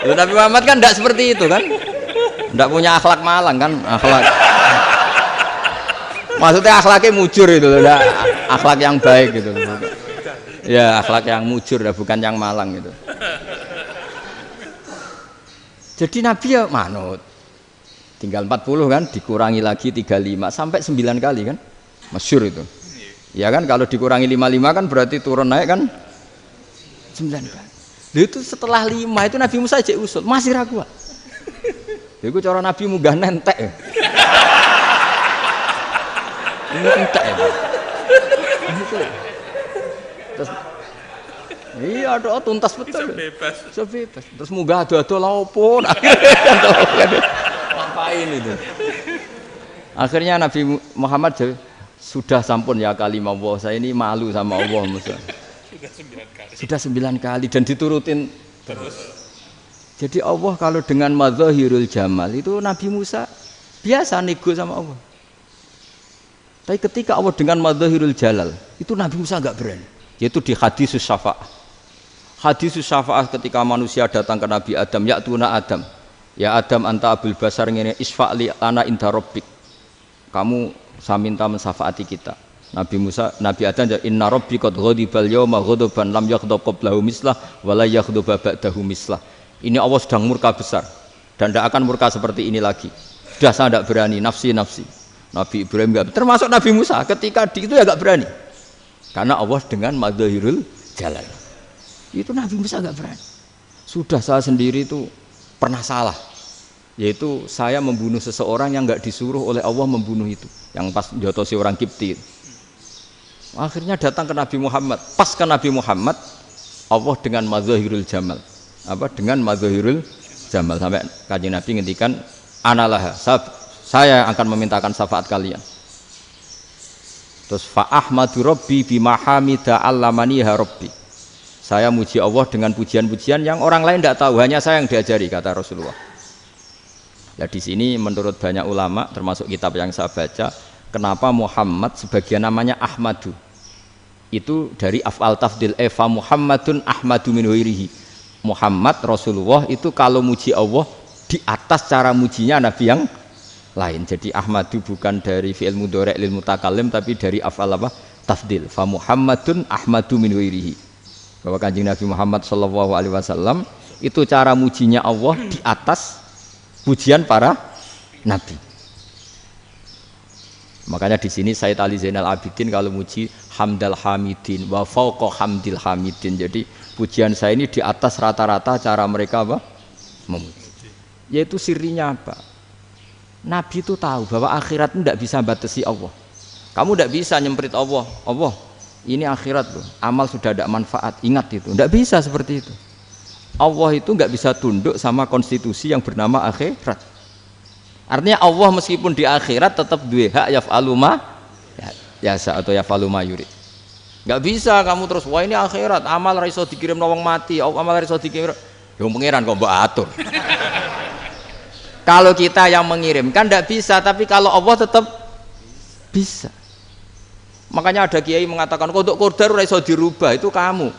Lho Nabi Muhammad kan enggak seperti itu kan? Enggak punya akhlak Malang kan? Akhlak. Maksudnya akhlaknya mujur itu loh, akhlak yang baik gitu. Ya, akhlak yang mujur bukan yang Malang gitu. Jadi Nabi ya manut. Tinggal 40 kan, dikurangi lagi 35 sampai 9 kali kan? Masyhur itu. Ya kan kalau dikurangi 55 kan berarti turun naik kan 9 kali. Itu setelah 5 itu Nabi Musa aja usul, masih ragu. Iku cara Nabi munggah nentek. Ini entek ya. Gitu. Terus iya doa tuntas betul. Bisa bebas. Terus munggah ado-ado lha opo? Ngapain itu? Akhirnya Nabi Muhammad sudah sampun ya kalimah Allah, saya ini malu sama Allah Musa. Sudah 9 kali dan diturutin terus. Jadi Allah kalau dengan madzahirul jamal itu Nabi Musa biasa nego sama Allah. Tapi ketika Allah dengan madzahirul jalal itu Nabi Musa enggak berani. Yaitu di hadis syafa'ah. Hadis syafa'ah ketika manusia datang ke Nabi Adam, ya tuna Adam. Ya Adam anta abul basar ngene isfa'li ana inda rabbik. Kamu saya minta mensafaati kita. Nabi Musa, Nabi Adam jawab, inna rabbi qad ghadibal yawma ghadaban lam yaghdab qablahu mislah wa la yaghdab ba'dahu mislah. Ini Allah sedang murka besar dan tidak akan murka seperti ini lagi. Sudah saya tidak berani, nafsi. Nabi Ibrahim enggak, termasuk Nabi Musa ketika di itu ya enggak berani. Karena Allah dengan madzahirul jalal. Itu Nabi Musa enggak berani. Sudah saya sendiri itu pernah salah. Yaitu saya membunuh seseorang yang enggak disuruh oleh Allah membunuh itu. Yang pas jotosi orang Kipti. Akhirnya datang ke Nabi Muhammad. Pas ke Nabi Muhammad, Allah dengan madzahirul jamal. Dengan madzahirul jamal sampai Kanjeng Nabi ngendikan analah, saya akan memintakan syafaat kalian. Terus fa ahmadu rabbi bima hamida allamaniha rabbi. Saya muji Allah dengan pujian-pujian yang orang lain tidak tahu, hanya saya yang diajari, kata Rasulullah. Nah, di sini menurut banyak ulama termasuk kitab yang saya baca, kenapa Muhammad sebagian namanya Ahmadu? Itu dari af'al tafdil, fa Muhammadun Ahmadu min ghairihi. Muhammad Rasulullah itu kalau muji Allah di atas cara mujinya Nabi yang lain. Jadi Ahmadu bukan dari fi'il mudhari' lil mutakallim tapi dari af'al apa? Tafdil. Fa Muhammadun Ahmadu min ghairihi. Bahwa Kanjeng Nabi Muhammad sallallahu alaihi wasallam itu cara mujinya Allah di atas pujian para nabi. Makanya di sini Sayyid Ali Zainal Abidin kalau muji hamdal hamidin wa fauqa hamdil hamidin. Jadi pujian saya ini di atas rata-rata cara mereka apa? Memuji. Yaitu sirinya apa? Nabi itu tahu bahwa akhirat tidak bisa batasi Allah. Kamu tidak bisa nyemprit Allah. Allah, ini akhirat loh. Amal sudah tidak manfaat. Ingat itu. Tidak bisa seperti itu. Allah itu nggak bisa tunduk sama konstitusi yang bernama akhirat. Artinya Allah meskipun di akhirat tetap duwe hak yaf'alu ma yasa atau yaf'alu ma yurid. Nggak bisa kamu terus wah ini akhirat amal ra iso dikirim wong mati, amal ra iso dikirim. Ya pangeran kok mbok atur. Kalau kita yang mengirimkan tidak bisa, tapi kalau Allah tetap bisa. Makanya ada kiai mengatakan kodok qadar ora iso dirubah, itu kamu.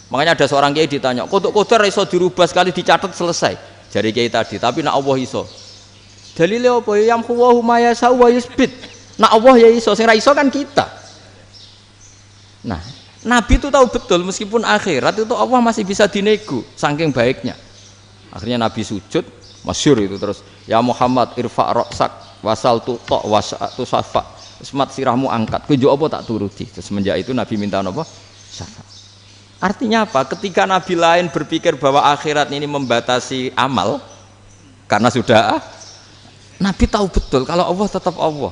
Makanya ada seorang kiai ditanya, kodok qadar ora iso dirubah sekali dicatat selesai. Jari kiai tadi, tapi nak Allah iso. Dalile apa ya yamhuwahu ma yasha wa yusbit. Nak Allah ya iso, sing ra iso kan kita. Nah, Nabi itu tahu betul meskipun akhirat itu Allah masih bisa dinego saking baiknya. Akhirnya Nabi sujud, masyhur itu terus, ya Muhammad irfa' ra'sak wasal tuqa wasatu safa. Semat sirahmu angkat. Kowe njuk apa tak turuti. Terus semenjak itu Nabi minta apa? Syafa'. Artinya apa? Ketika Nabi lain berpikir bahwa akhirat ini membatasi amal karena sudah Nabi tahu betul kalau Allah tetap Allah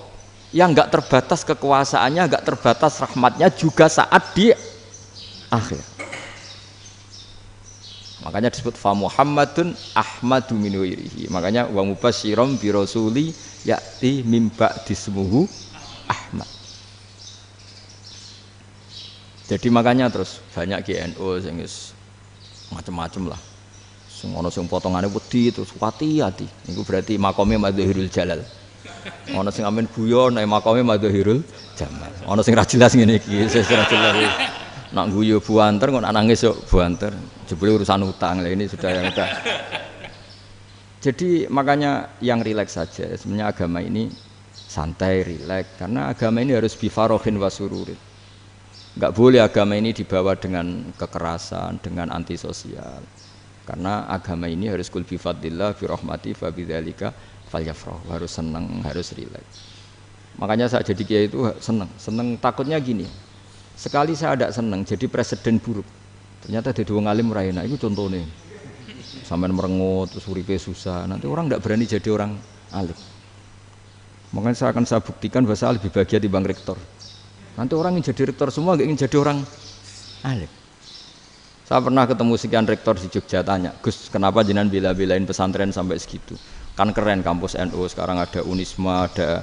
yang enggak terbatas kekuasaannya, enggak terbatas rahmatnya juga saat di akhir. Makanya disebut fa Muhammadun Ahmadu min ghairihi. Makanya wa mubasysyiran bi rasuli ya'ti mim ba'di ismuhu Ahmad. Jadi makanya terus banyak GNU sing macam-macam lah. Sing ana sing potongane wedi terus hati-hati. Niku berarti makome madzahirul jalal. Ana sing amen guyon nek makome madzahirul jamal. Ana sing ra jelas ngene iki, sing ra jelas. Nak guyu buanter kok nangis yo buanter. Jebule urusan utang. Lah ini sudah yang udah. Jadi makanya yang rileks saja. Sebenarnya agama ini santai, rileks karena agama ini harus bifarohin wasururin. Enggak boleh agama ini dibawa dengan kekerasan, dengan antisosial. Karena agama ini harus kul bi fadlillah bi rahmati fa bidzalika falyafrahu, harus senang, harus rileks. Makanya saya jadi kiai itu seneng takutnya gini. Sekali saya tidak seneng jadi presiden buruk. Ternyata jadi wong alim ora enak. Itu contohnya. Sampai merengut, terus uripe susah. Nanti orang tidak berani jadi orang alim. Makanya saya buktikan bahwa saya lebih bahagia dibanding rektor. Nanti orang ingin jadi rektor semua, nggak ingin jadi orang alim. Saya pernah ketemu sekian rektor di Jogja, tanya, Gus, kenapa jenengan bela-belain pesantren sampai segitu? Kan keren kampus NU, sekarang ada Unisma, ada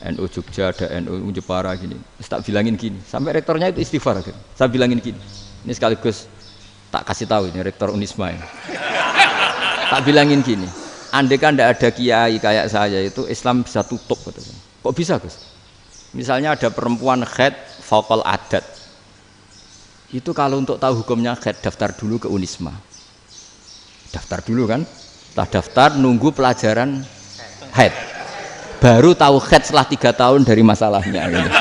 NU Jogja, ada NU Jepara gini. Terus tak bilangin gini, sampai rektornya itu istighfar. Saya bilangin gini, ini sekaligus tak kasih tahu ini rektor Unisma ini. Tak bilangin gini, andai kan tidak ada kiai kayak saya itu Islam bisa tutup. Kok bisa Gus? Misalnya ada perempuan haid faqal adat. Itu kalau untuk tahu hukumnya haid daftar dulu ke Unisma. Daftar dulu kan? Setelah daftar nunggu pelajaran haid. Baru tahu haid setelah 3 tahun dari masalahnya. Gitu.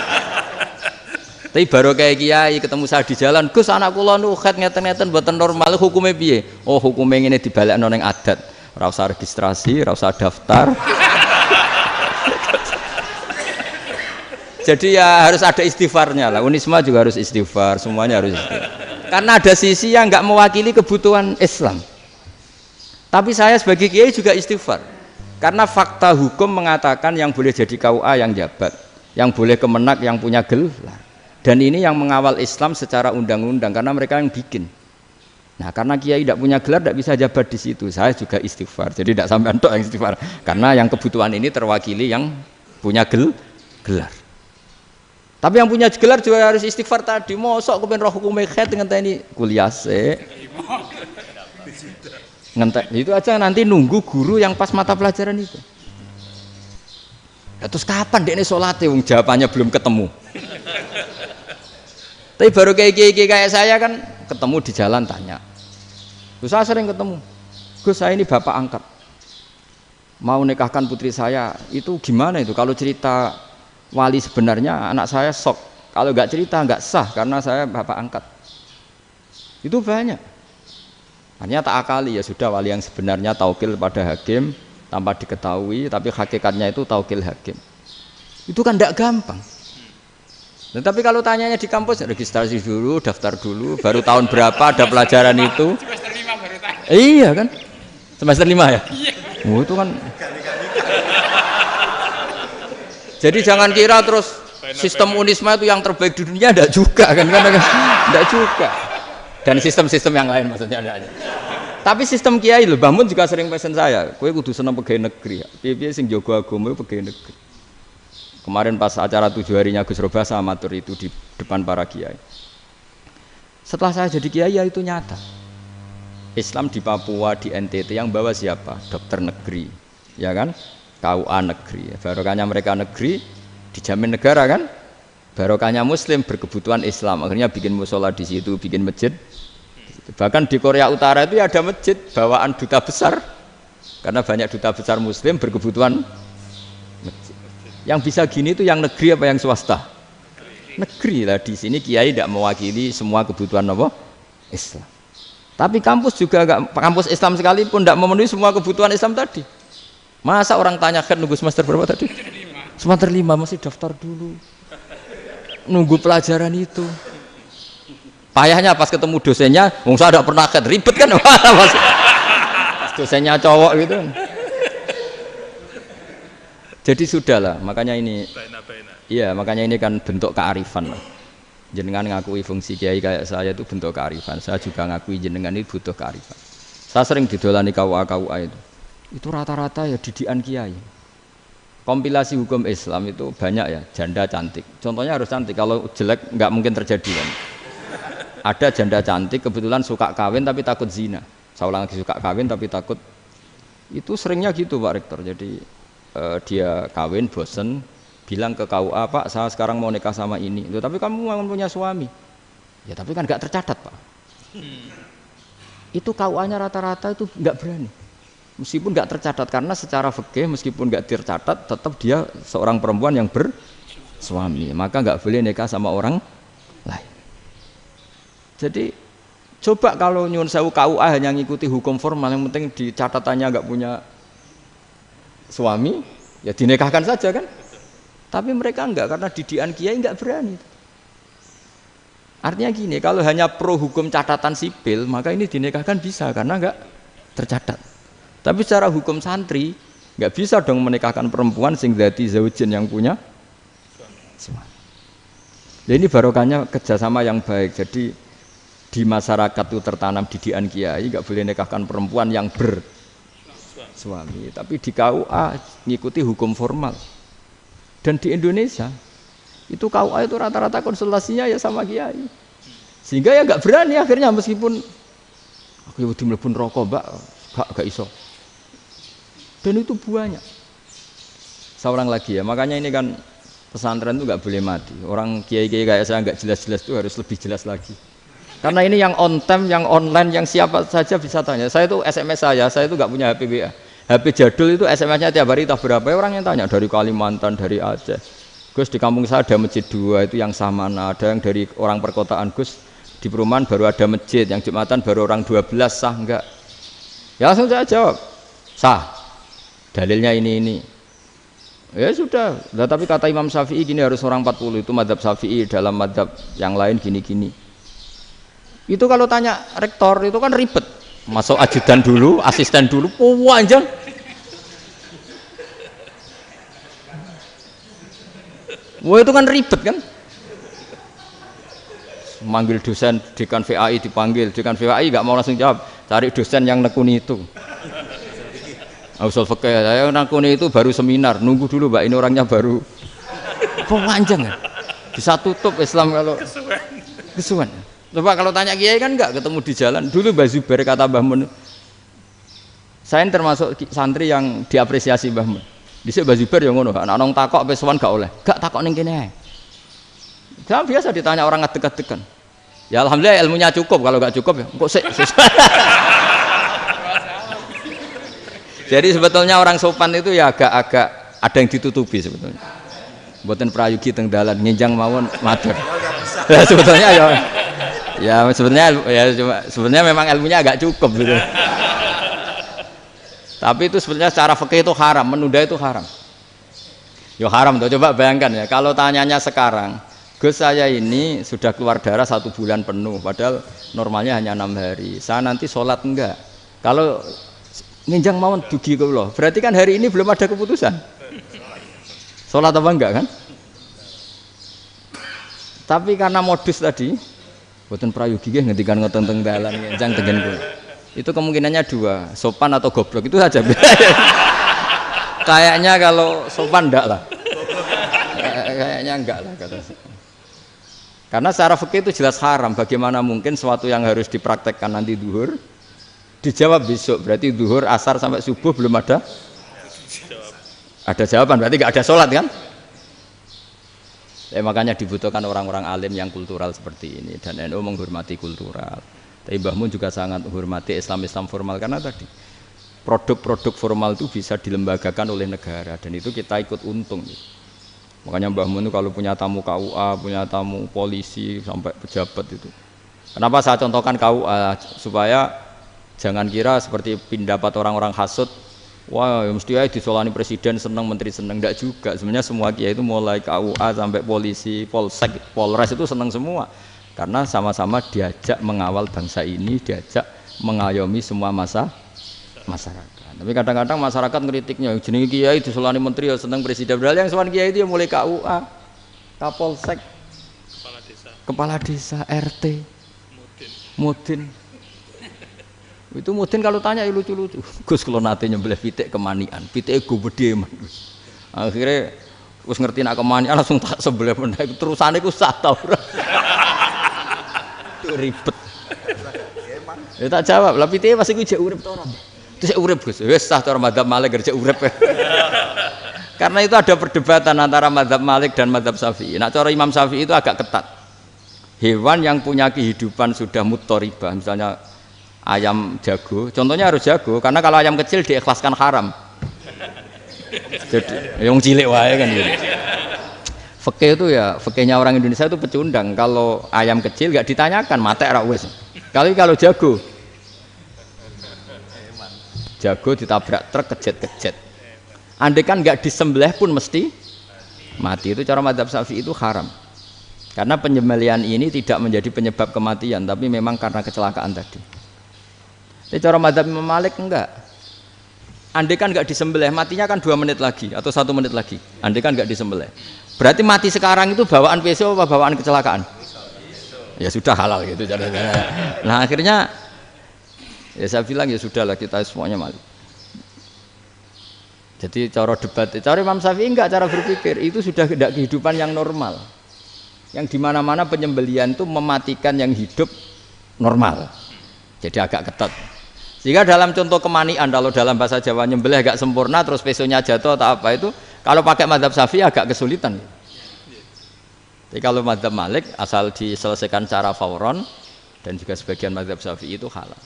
Tapi baru kayak kiai ketemu saya di jalan, Gus anak kula nu haid ngeten-ngeten mboten normal hukumnya piye? Oh hukumnya ngene dibalekno ning adat. Ora usah registrasi, ora usah daftar. Jadi ya harus ada istighfarnya lah. Unisma juga harus istighfar, semuanya harus istighfar. Karena ada sisi yang nggak mewakili kebutuhan Islam. Tapi saya sebagai kiai juga istighfar. Karena fakta hukum mengatakan yang boleh jadi KUA yang jabat, yang boleh kemenak yang punya gelar. Dan ini yang mengawal Islam secara undang-undang karena mereka yang bikin. Nah, karena kiai tidak punya gelar tidak bisa jabat di situ. Saya juga istighfar. Jadi tidak sampai entok yang istighfar. Karena yang kebutuhan ini terwakili yang punya gelar. Tapi yang punya gelar juga harus istighfar tadi. Mosok kepen roh hukum haid dengan ini kuliah se. Ngentek itu aja nanti nunggu guru yang pas mata pelajaran itu. Ya, terus kapan dekne salate wong jawabannya belum ketemu. Tapi baru kayak saya kan ketemu di jalan tanya. Terus saya sering ketemu. Gus saya ini bapak angkat. Mau nikahkan putri saya itu gimana itu kalau cerita wali sebenarnya anak saya sok, kalau nggak cerita nggak sah karena saya bapak angkat. Itu banyak. Hanya tak akali ya sudah wali yang sebenarnya taukil pada hakim tanpa diketahui, tapi hakikatnya itu taukil hakim. Itu kan tidak gampang. Nah, tapi kalau tanyanya di kampus registrasi dulu, daftar dulu, baru tahun berapa ada pelajaran itu? Semester 5 baru tahu. Iya kan? Semester 5 ya? Iya. Oh, itu kan. Jadi jangan kira terus sistem Unisma itu yang terbaik di dunia, tidak juga kan, tidak juga. Dan sistem-sistem yang lain maksudnya ada. Tapi sistem kiai loh, Mbah Mun juga sering pesen saya, kowe kudu seneng pegawai negeri. Piye-piye sing jaga agama pegawai negeri. Kemarin pas acara 7 harinya Gus Roba sama matur itu di depan para kiai. Setelah saya jadi kiai ya itu nyata. Islam di Papua, di NTT yang bawa siapa? Dokter negeri, ya kan? KUA negeri, barokahnya mereka negeri dijamin negara kan, barokahnya Muslim berkebutuhan Islam, akhirnya bikin musola di situ, bikin masjid. Bahkan di Korea Utara itu ada masjid bawaan duta besar, karena banyak duta besar Muslim berkebutuhan masjid. Yang bisa gini itu yang negeri apa yang swasta? Negeri lah. Di sini kiai tidak mewakili semua kebutuhan apa? Islam. Tapi kampus juga enggak, kampus Islam sekalipun tidak memenuhi semua kebutuhan Islam tadi. Masa orang tanya kan nunggu semester berapa tadi? Semester 5 masih daftar dulu. Nunggu pelajaran itu. Payahnya pas ketemu dosennya, wong saya tidak pernah kan ribet kan? Pas dosennya cowok gitu. Jadi sudahlah, makanya ini. Iya, makanya ini kan bentuk kearifan lah. Jenengan ngakui fungsi kiai kayak saya itu bentuk kearifan. Saya juga ngakui jenengan ini butuh kearifan. Saya sering didolani KUA itu. Itu rata-rata ya didikan kiai. Kompilasi hukum Islam itu banyak ya, janda cantik. Contohnya harus cantik, kalau jelek nggak mungkin terjadi kan. Ada janda cantik kebetulan suka kawin tapi takut zina. Saya ulang lagi, suka kawin tapi takut. Itu seringnya gitu Pak Rektor. Jadi dia kawin bosen, bilang ke KUA, Pak saya sekarang mau nikah sama ini. Loh, tapi kamu mau punya suami. Ya tapi kan nggak tercatat Pak. Itu KUA-nya rata-rata itu nggak berani. Meskipun nggak tercatat karena secara fikih meskipun nggak tercatat tetap dia seorang perempuan yang bersuami, maka nggak boleh nikah sama orang lain. Jadi coba kalau nyuwun sewu KUA hanya ngikuti hukum formal, yang penting di catatannya nggak punya suami, ya dinikahkan saja kan. Tapi mereka enggak, karena didikan kiai enggak berani. Artinya gini, kalau hanya pro hukum catatan sipil, maka ini dinikahkan bisa karena enggak tercatat. Tapi secara hukum santri enggak bisa dong menikahkan perempuan sing dadi zaujin yang punya suami. Jadi ini barokahnya kerjasama yang baik. Jadi di masyarakat itu tertanam didikan kiai, enggak boleh nikahkan perempuan yang bersuami. Tapi di KUA ngikuti hukum formal. Dan di Indonesia itu KUA itu rata-rata konsultasinya ya sama kiai, sehingga ya nggak berani akhirnya meskipun aku ya udah mlebu rokok mbak gak iso, dan itu banyak. Seorang lagi ya, makanya ini kan pesantren itu nggak boleh mati. Orang kiai-kiai kayak saya nggak jelas-jelas itu harus lebih jelas lagi, karena ini yang on time, yang online, yang siapa saja bisa tanya. Saya itu SMS saya itu nggak punya HP WA. HP jadul itu SMS-nya tiap hari entah berapa, orang yang tanya dari Kalimantan, dari Aceh. Gus, di kampung saya ada masjid 2 itu yang Samana, ada yang dari orang perkotaan. Gus, di perumahan baru ada masjid, yang Jumatan baru orang 12, sah enggak? Ya langsung saya jawab, sah. Dalilnya ini. Ya sudah, nah, tapi kata Imam Syafi'i gini harus orang 40, itu madzhab Syafi'i, dalam madzhab yang lain gini-gini. Itu kalau tanya rektor itu kan ribet. Masuk ajudan dulu, asisten dulu, panjang. Wah itu kan ribet kan? Manggil dosen dekan VAI dipanggil, dekan VAI nggak mau langsung jawab, cari dosen yang nekuni itu. Usul fikih saya nekuni itu baru seminar, nunggu dulu mbak ini orangnya baru. Panjang kan? Bisa tutup Islam kalau kesuwen. Coba kalau tanya kiai kan enggak ketemu di jalan. Dulu Mbah Zubair kata Mbah Mun, saya termasuk santri yang diapresiasi Mbah Mun. Dhisik Mbah Zubair ya ngono, anak nong takok pesuan gak oleh. Gak takok ning kene ae. Saya biasa ditanya orang ngadeg-adegan. Ya alhamdulillah ilmunya cukup, kalau gak cukup ya kok sik. Jadi sebetulnya orang sopan itu ya agak-agak ada yang ditutupi sebetulnya. Mboten prayogi teng dalan nginjang mawon matur. Ya sebetulnya ya sebenarnya memang ilmunya agak cukup gitu. Tapi itu sebenarnya secara fikih itu haram, menunda itu haram. Yo haram tuh, coba bayangkan ya, kalau tanyanya sekarang, Gus saya ini sudah keluar darah 1 bulan penuh, padahal normalnya hanya 6 hari. Saya nanti sholat enggak? Kalau nginjang mawon dugi kula, berarti kan hari ini belum ada keputusan. Sholat apa enggak kan? Tapi karena modus tadi, boten prayogi nggih ngendikan ngoten teng dalan ngenjang tengen kula. Itu kemungkinannya 2, sopan atau goblok, itu saja. Kayaknya kalau sopan enggak lah. Kayaknya enggak lah kata saya. Karena secara fikih itu jelas haram. Bagaimana mungkin sesuatu yang harus dipraktekkan nanti duhur dijawab besok, berarti duhur, asar sampai subuh belum ada jawaban, berarti enggak ada sholat kan? Makanya dibutuhkan orang-orang alim yang kultural seperti ini, dan NU menghormati kultural. Tapi Mbah Mun juga sangat menghormati Islam formal, karena tadi produk-produk formal itu bisa dilembagakan oleh negara, dan itu kita ikut untung. Makanya Mbah Mun itu kalau punya tamu KUA, punya tamu polisi sampai pejabat itu. Kenapa saya contohkan KUA? Supaya jangan kira seperti pendapat orang-orang hasud, wah mesti aja disolani presiden seneng, menteri seneng. Enggak juga, sebenarnya semua kiai itu mulai KUA sampai polisi, polsek, polres itu seneng semua, karena sama-sama diajak mengawal bangsa ini, diajak mengayomi semua masyarakat. Tapi kadang-kadang masyarakat ngeritiknya, jenenge kiai disolani menteri ya seneng, presiden, padahal yang sowan kiai itu ya mulai KUA, Kapolsek, kepala desa, RT, Mudin. Itu Mudin kalau tanya ya lucu-lucu. Gus kalau nate nyembelih pitik kemanian, pitike go gede man. Akhirnya wis ngerti nak kemanian langsung tak sebelah meneh. Terusane ku sak ta ora. Ribet. Ya tak jawab, lah pitike pas iku jek urip to ora? Terus urip Gus. Wis sah cara madzhab Malik kerja urip. Karena itu ada perdebatan antara madzhab Malik dan madzhab Syafi'i. Nah, cara Imam Syafi'i itu agak ketat. Hewan yang punya kehidupan sudah mutharibah, misalnya ayam jago, contohnya harus jago, karena kalau ayam kecil diikhlaskan haram. Jadi yang cilik wae kan gitu. Fikih itu ya, fikihnya orang Indonesia itu pecundang. Kalau ayam kecil nggak ditanyakan, mate ra wis. Kalau jago ditabrak truk kejet-kejet. Andai kan nggak disembelih pun mesti mati. Itu cara madzhab Syafi'i itu haram. Karena penyembelihan ini tidak menjadi penyebab kematian, tapi memang karena kecelakaan tadi. Tapi cara madzhab Imam Malik enggak. Andai kan enggak disembelih, matinya kan 2 menit lagi atau 1 menit lagi. Andai kan enggak disembelih. Berarti mati sekarang itu bawaan pisau apa bawaan kecelakaan? Ya sudah halal gitu caranya. Nah akhirnya ya saya bilang ya sudahlah kita semuanya mati. Jadi cara debat, cara Imam Syafi'i enggak, cara berpikir itu sudah tidak kehidupan yang normal. Yang dimana-mana penyembelihan itu mematikan yang hidup normal. Jadi agak ketat. Sehingga dalam contoh kemanian, kalau dalam bahasa Jawa nyembelih agak sempurna terus pesonya jatuh atau apa itu, kalau pakai madzhab Syafi'i agak kesulitan. Jadi kalau madzhab Malik asal diselesaikan secara fauron dan juga sebagian madzhab Syafi'i itu halal.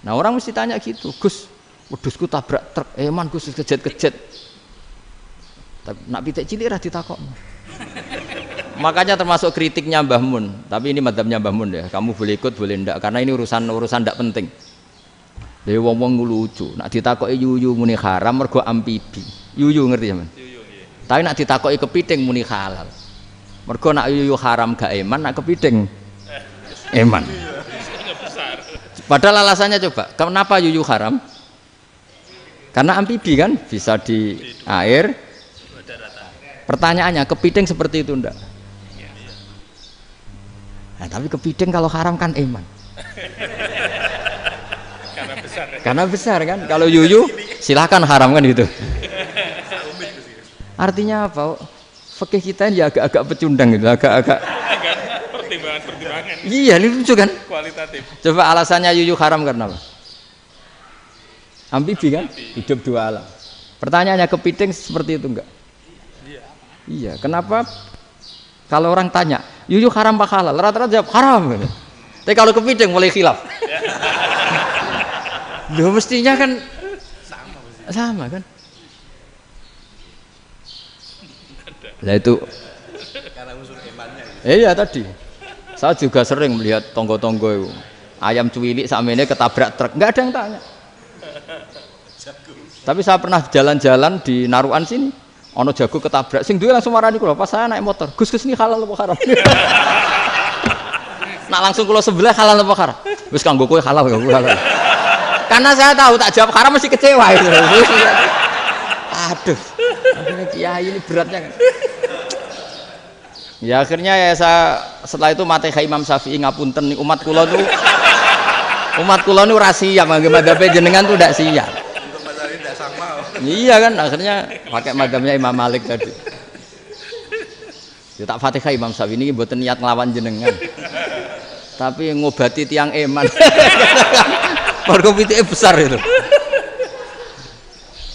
Nah orang mesti tanya gitu, Gus, wedhusku tabrak truk, man Gus kejet-kejet. Nak pitik cilik ra ditakokno. Makanya termasuk kritiknya Mbah Mun, tapi ini madzhabnya Mbah Mun ya. Kamu boleh ikut boleh ndak karena ini urusan ndak penting. Dewe wong-wong lucu, nak ditakoki yuyu muni haram mergo amfibi. Yuyu ngerti sampean? Yuyu nggih. Tapi nak ditakoki kepiting muni halal. Mergo nak yuyu haram gak eman, nak kepiting eman. Padahal alasannya coba, kenapa yuyu haram? Karena amfibi kan bisa di air. Pertanyaannya, kepiting seperti itu ndak? Nah, tapi kepiting kalau haram kan eman. Karena besar kan. Kalau yuyu silahkan haram kan gitu. Artinya apa? Fikih kita ini agak-agak pecundang gitu, agak-agak pertimbangan. Iya, ini lucu kan? Kualitatif. Coba alasannya yuyu haram karena apa? Amfibi kan? Hidup 2 alam. Pertanyaannya kepiting seperti itu enggak? Iya, kenapa? Kalau orang tanya, yuyu haram apa halal? Rata-rata jawab haram. Tapi kalau kepiting mulai khilaf. Loh mestinya kan sama kan? Nah itu karena unsur imannya. Iya tadi. Saya juga sering melihat tonggo-tonggo itu. Ayam cuwilik sakmene ketabrak truk, enggak ada yang tanya. Tapi saya pernah jalan-jalan di Narukan sini. Ono jago ketabrak, sing duwe langsung marani kula pas saya naik motor. Gus ini halal apa haram? Nak langsung kula sebelah halal apa haram? Wis kanggo kowe halal kanggo halal. Karena saya tahu tak jawab haram mesti kecewa itu. Aduh. Akhirnya kiai ini beratnya kan. Ya akhirnya ya saya setelah itu mate Imam Syafi'i ngapunten umat kula nu ra siap mangke madzhab jenengan tuh ndak siap. Iya kan akhirnya pakai madzhabnya Imam Malik tadi. Ya tak Fatihah Imam Syafi'i ini mboten niat nglawan jenengan. Tapi ngobati tiang eman. Mergo pitike besar itu.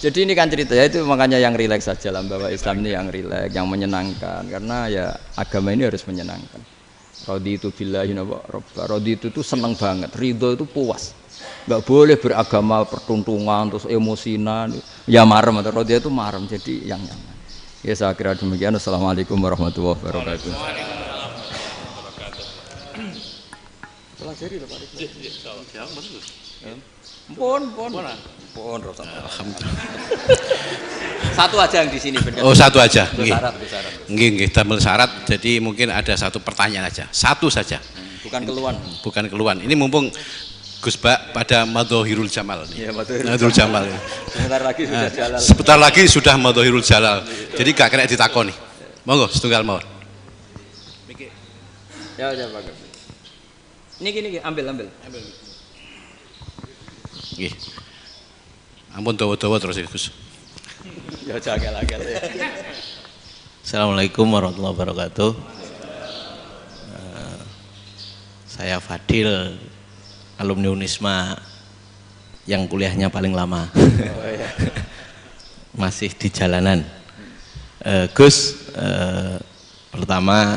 Jadi ini kan cerita ya itu makanya yang rileks saja lah bahwa Islam ini yang rileks, yang menyenangkan karena ya agama ini harus menyenangkan. Raditu billahi robba. Raditu itu seneng banget, ridho itu puas. Enggak boleh beragama pertuntungan terus emosinan. Ya marem atau raditu itu marem jadi yang nyaman. Ya saya kira demikian. Assalamualaikum warahmatullahi wabarakatuh. Pelajari lho Pak. Insyaallah bagus. Pun. Alhamdulillah. Satu aja yang di sini benar. Oh, satu aja. Nggih, tambah syarat. Jadi mungkin ada satu pertanyaan aja. Satu saja. Bukan keluhan. Ini mumpung Gus Bak pada Madhohirul Jamal. Iya, Madhohirul Jamal. Sebentar lagi sudah Madhohirul Jalal. Jadi gak kena ditakoni. Monggo setunggal mawon. Ya, bagus. Ini gini, ambil. Nggih. Ampun dawa-dawa terus Gus. Ya jagal-jagal ya. Assalamualaikum warahmatullahi wabarakatuh. Saya Fadil, alumni Unisma yang kuliahnya paling lama. Oh, iya. Masih di jalanan. Gus, pertama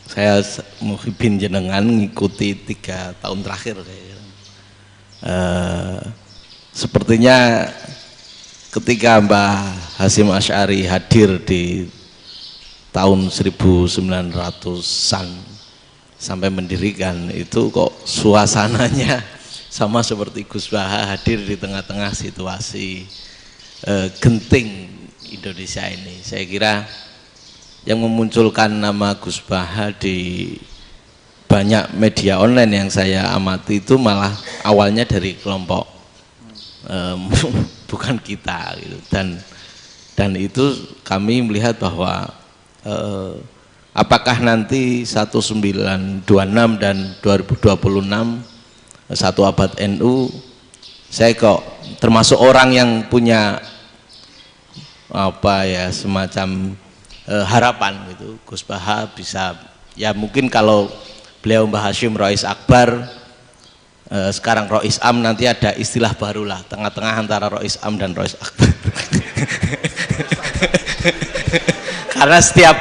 saya muhibin jenengan ngikuti 3 tahun terakhir. Sepertinya ketika Mbah Hasyim Asy'ari hadir di tahun 1900-an sampai mendirikan itu kok suasananya sama seperti Gus Baha hadir di tengah-tengah situasi genting Indonesia ini. Saya kira yang memunculkan nama Gus Baha di banyak media online yang saya amati itu malah awalnya dari kelompok bukan kita gitu. Dan itu kami melihat bahwa apakah nanti 1926 dan 2026 satu abad NU, saya kok termasuk orang yang punya apa ya semacam harapan gitu, Gus Baha bisa, ya mungkin kalau beliau Mbah Hashim Rois Akbar, sekarang Rois Am, nanti ada istilah baru lah, tengah-tengah antara Rois Am dan Rois Akbar. Karena setiap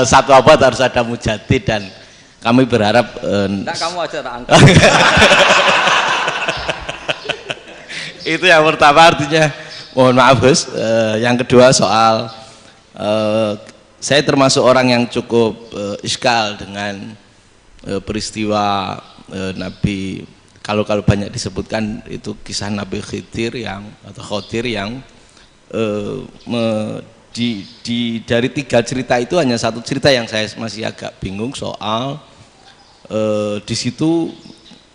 satu abad harus ada mujadid dan kami berharap nah, kamu aja tak angkat. Itu yang pertama, artinya mohon maaf Gus. Yang kedua soal saya termasuk orang yang cukup iskal dengan peristiwa Nabi, kalau banyak disebutkan itu kisah Nabi Khidir yang atau Khodir yang dari 3 cerita itu hanya satu cerita yang saya masih agak bingung soal di situ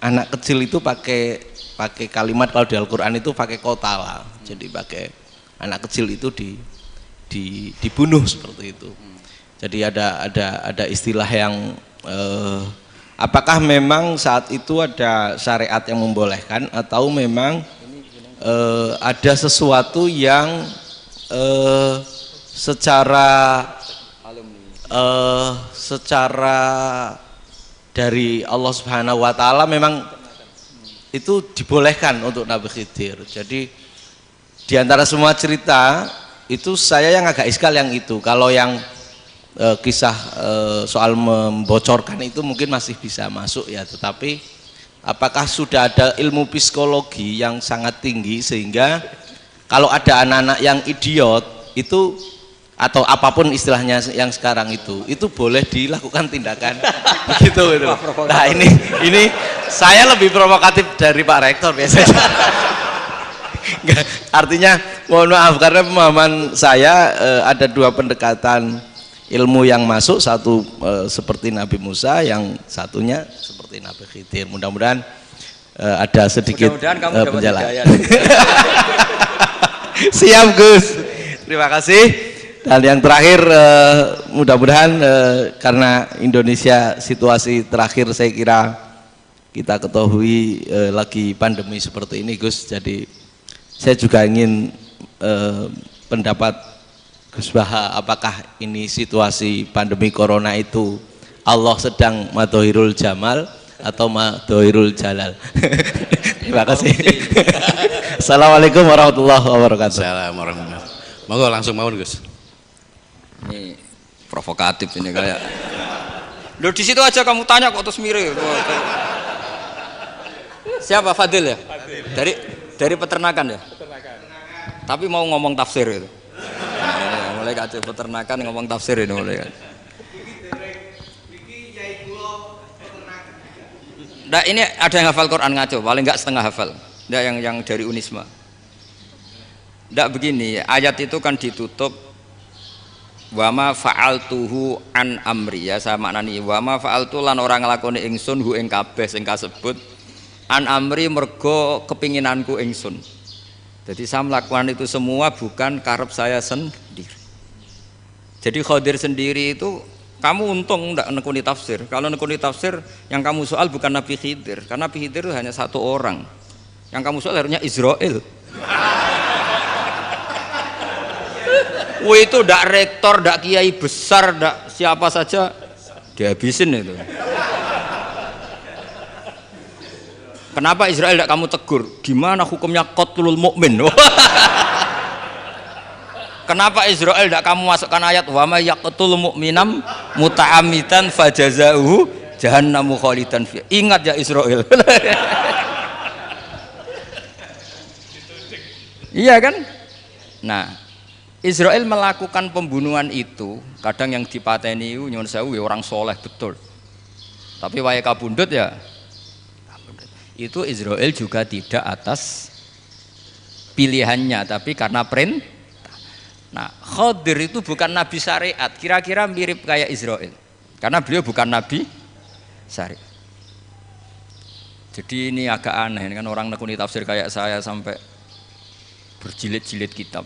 anak kecil itu pakai kalimat, kalau di Al-Quran itu pakai kotala, jadi pakai anak kecil itu dibunuh seperti itu. Jadi ada istilah yang apakah memang saat itu ada syariat yang membolehkan atau memang ada sesuatu yang secara dari Allah Subhanahu wa taala memang itu dibolehkan untuk Nabi Khidir. Jadi di antara semua cerita itu saya yang agak iskal yang itu. Kalau yang kisah soal membocorkan itu mungkin masih bisa masuk ya, tetapi apakah sudah ada ilmu psikologi yang sangat tinggi sehingga kalau ada anak-anak yang idiot itu atau apapun istilahnya yang sekarang itu boleh dilakukan tindakan begitu gitu. Nah ini saya lebih provokatif dari Pak Rektor biasanya. Artinya mohon maaf karena pemahaman saya ada 2 pendekatan ilmu yang masuk, satu seperti Nabi Musa, yang satunya seperti Nabi Khidir. Mudah-mudahan ada sedikit penjelasan. Siap Gus, terima kasih. Dan yang terakhir mudah-mudahan karena Indonesia situasi terakhir saya kira kita ketahui lagi pandemi seperti ini Gus, jadi saya juga ingin pendapat Gus Baha, apakah ini situasi pandemi corona itu Allah sedang madhohirul jamal atau madhohirul jalal? Terima kasih. Assalamualaikum warahmatullahi wabarakatuh. Assalamualaikum warahmatullahi wabarakatuh. Monggo langsung mawon Gus. Ini provokatif ini kayak. Loh di situ aja kamu tanya kok terus mirip. Siapa Fadil ya? Fadil. Dari peternakan ya? Peternakan. Tapi mau ngomong tafsir itu. Nah, mulai kacau peternakan ngomong tafsir ini mulai kan. Nah, ini ada yang hafal Quran ngaco, paling enggak setengah hafal. Enggak yang dari Unisma. Enggak begini, ayat itu kan ditutup wama fa'altuhu an amri, ya saya maknani wama fa'altu lan orang nglakoni ingsun hu ing kabeh sing kasebut an amri mergo kepinginanku ingsun. Jadi saya melakukan itu semua bukan karep saya sendiri. Jadi Khadir sendiri itu kamu untung enggak nekuni tafsir. Kalau nekuni tafsir yang kamu soal bukan Nabi Khidir, karena Nabi Khidir itu hanya satu orang. Yang kamu soal harusnya Israel. Itu ndak rektor, ndak kiai besar, ndak siapa saja dihabisin itu. Kenapa Israel ndak kamu tegur? Gimana hukumnya qatlul mukmin? Kenapa Israel ndak kamu masukkan ayat wa may yaqtul mu'minam muta'ammidan fajazauhu jahannamu khalidan fiha. Ingat ya Israel. Iya kan? Nah, Israel melakukan pembunuhan itu, kadang yang dipateni nyuwun sewu orang soleh betul. Tapi wae kabundut ya. Itu Israel juga tidak atas pilihannya, tapi karena perintah. Nah, Khadir itu bukan nabi syariat, kira-kira mirip kayak Israil. Karena beliau bukan nabi syariat. Jadi ini agak aneh, ini kan orang nekuni tafsir kayak saya sampai berjilid-jilid kitab.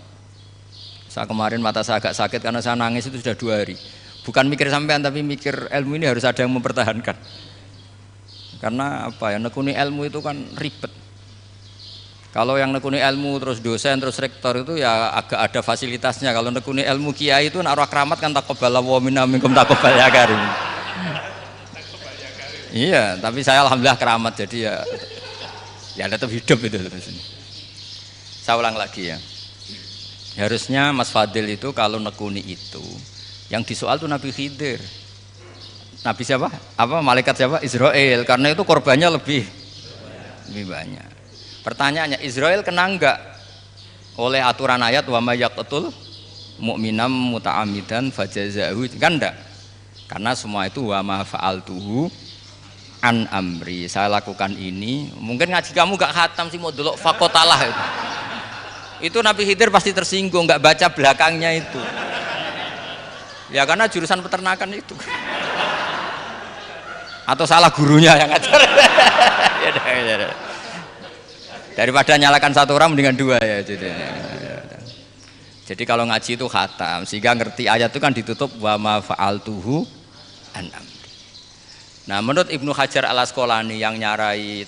Saya kemarin mata saya agak sakit karena saya nangis itu sudah 2 hari. Bukan mikir sampean tapi mikir ilmu ini harus ada yang mempertahankan. Karena apa ya, nekuni ilmu itu kan ribet. Kalau yang nekuni ilmu terus dosen terus rektor itu ya agak ada fasilitasnya. Kalau nekuni ilmu kiai itu naruh keramat kan taqabbala wa minna minkum taqabbal ya karim. Iya, tapi saya alhamdulillah keramat jadi ya tetap hidup itu terus. Saya ulang lagi ya. Harusnya Mas Fadil itu kalau nekuni itu yang disoal tuh Nabi Khidir. Nabi siapa? Apa malaikat siapa? Israel. Karena itu korbannya lebih banyak. Pertanyaannya, Israel kena enggak oleh aturan ayat wa may yaqtul mu'minam muta'ammidan fajazahu? Kan enggak. Karena semua itu wa ma fa'altuhu an amri. Saya lakukan ini. Mungkin ngaji kamu enggak khatam sih mau delok fakotalah itu. Itu Nabi Khidir pasti tersinggung, enggak baca belakangnya itu. Ya karena jurusan peternakan itu. Atau salah gurunya yang ngajar. Ya. Daripada nyalakan 1 orang mendingan 2 ya. Jadi kalau ngaji itu khatam sehingga ngerti ayat itu kan ditutup wa ma fa'altuhu an amri. Nah, menurut Ibnu Hajar Al-Asqalani yang nyarai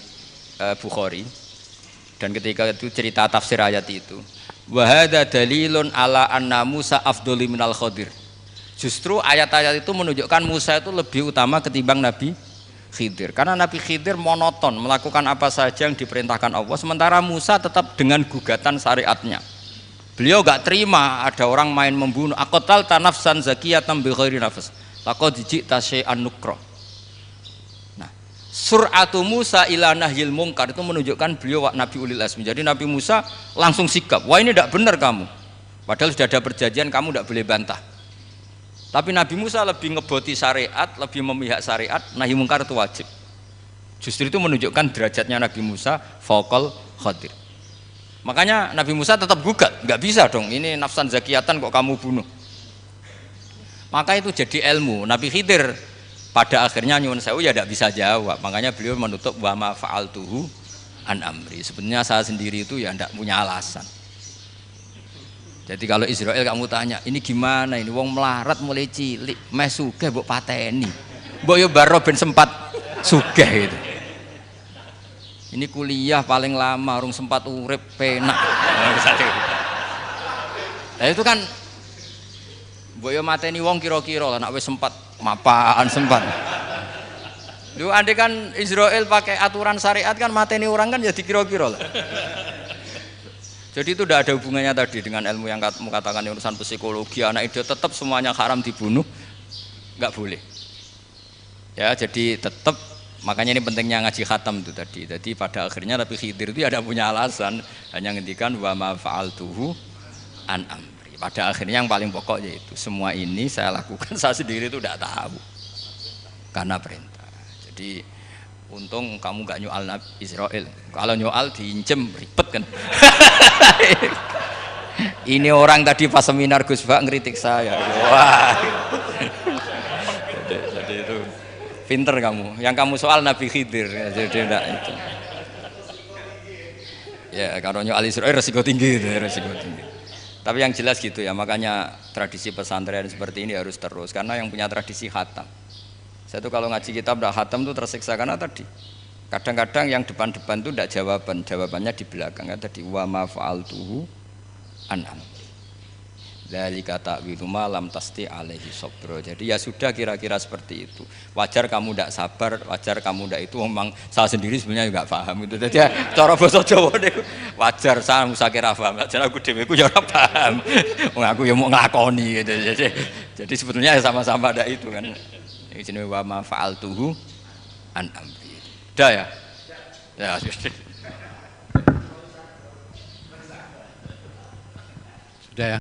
Bukhari dan ketika itu cerita tafsir ayat itu, wa hadza dalilun ala anna Musa afdhalu minal Khadir. Justru ayat-ayat itu menunjukkan Musa itu lebih utama ketimbang Nabi Khidir, karena Nabi Khidir monoton melakukan apa saja yang diperintahkan Allah, sementara Musa tetap dengan gugatan syariatnya. Beliau gak terima ada orang main membunuh. Aqtal tanafsan zakiyatan bi ghairi nafs laqad ji'ta syai'an nukra. Nah, sur'atu Musa ila nahyil munkar itu menunjukkan beliau Nabi ulil azmi. Jadi Nabi Musa langsung sikap, wah ini tidak benar kamu, padahal sudah ada perjanjian kamu tidak boleh bantah. Tapi Nabi Musa lebih ngeboti syariat, lebih memihak syariat, nahi mungkar itu wajib. Justru itu menunjukkan derajatnya Nabi Musa fauqal Khadir. Makanya Nabi Musa tetap gugat, nggak bisa dong, ini nafsan zakiyatan kok kamu bunuh. Maka itu jadi ilmu. Nabi Khidir pada akhirnya nyuwun sewu ya tidak bisa jawab. Makanya beliau menutup wa ma fa'altuhu an amri. Sebenarnya saya sendiri itu ya tidak punya alasan. Jadi kalau Israel kamu tanya, ini gimana ini wong melarat mulai cilik, meh sugih mbok pateni. Mbok yo baro ben sempat sugih gitu. Ini kuliah paling lama urung sempat urip penak. Nah itu kan mbok yo mateni wong kira-kira lah nek wis sempat mapan sempat. Lu andai kan Israel pakai aturan syariat kan mateni orang kan ya dikira-kira lah. Jadi itu tidak ada hubungannya tadi dengan ilmu yang kamu katakan urusan psikologi anak itu tetap semuanya haram dibunuh, nggak boleh. Ya jadi tetap makanya ini pentingnya ngaji khatam itu tadi. Jadi pada akhirnya Nabi Khidir itu ada punya alasan, hanya ngendikan wa ma fa'altuhu an amri. Pada akhirnya yang paling pokok yaitu semua ini saya lakukan saya sendiri itu tidak tahu karena perintah. Jadi untung kamu gak nyoal Nabi Israel. Kalau nyoal diincem ribet kan. Ini orang tadi pas seminar Gus Bak ngeritik saya. Wah. Jadi itu pinter kamu. Yang kamu soal Nabi Khidir. Jadi enggak itu. Ya kalau nyoal Israel resiko tinggi. Tapi yang jelas gitu ya. Makanya tradisi pesantren seperti ini harus terus. Karena yang punya tradisi khatam. Saya tuh kalau ngaji kitab udah khatam tuh tersiksa karena tadi kadang-kadang yang depan-depan tuh tidak jawabannya di belakang kan tadi wa ma fa'altuhu an amri dzalika ta'wilu ma lam tasti alaihi sabra. Jadi ya sudah kira-kira seperti itu. Wajar kamu tidak sabar, wajar kamu tidak itu memang saya sendiri sebenarnya juga paham itu. Jadi cara basa Jawa niku wajar saya musakira paham. Jadi aku dhewe ku ya ora paham. Wong aku ya mau nglakoni gitu. Jadi sebetulnya sama-sama ada itu kan. Ini jenis wa ma fa'altuhu an amri. Udah ya? Ya,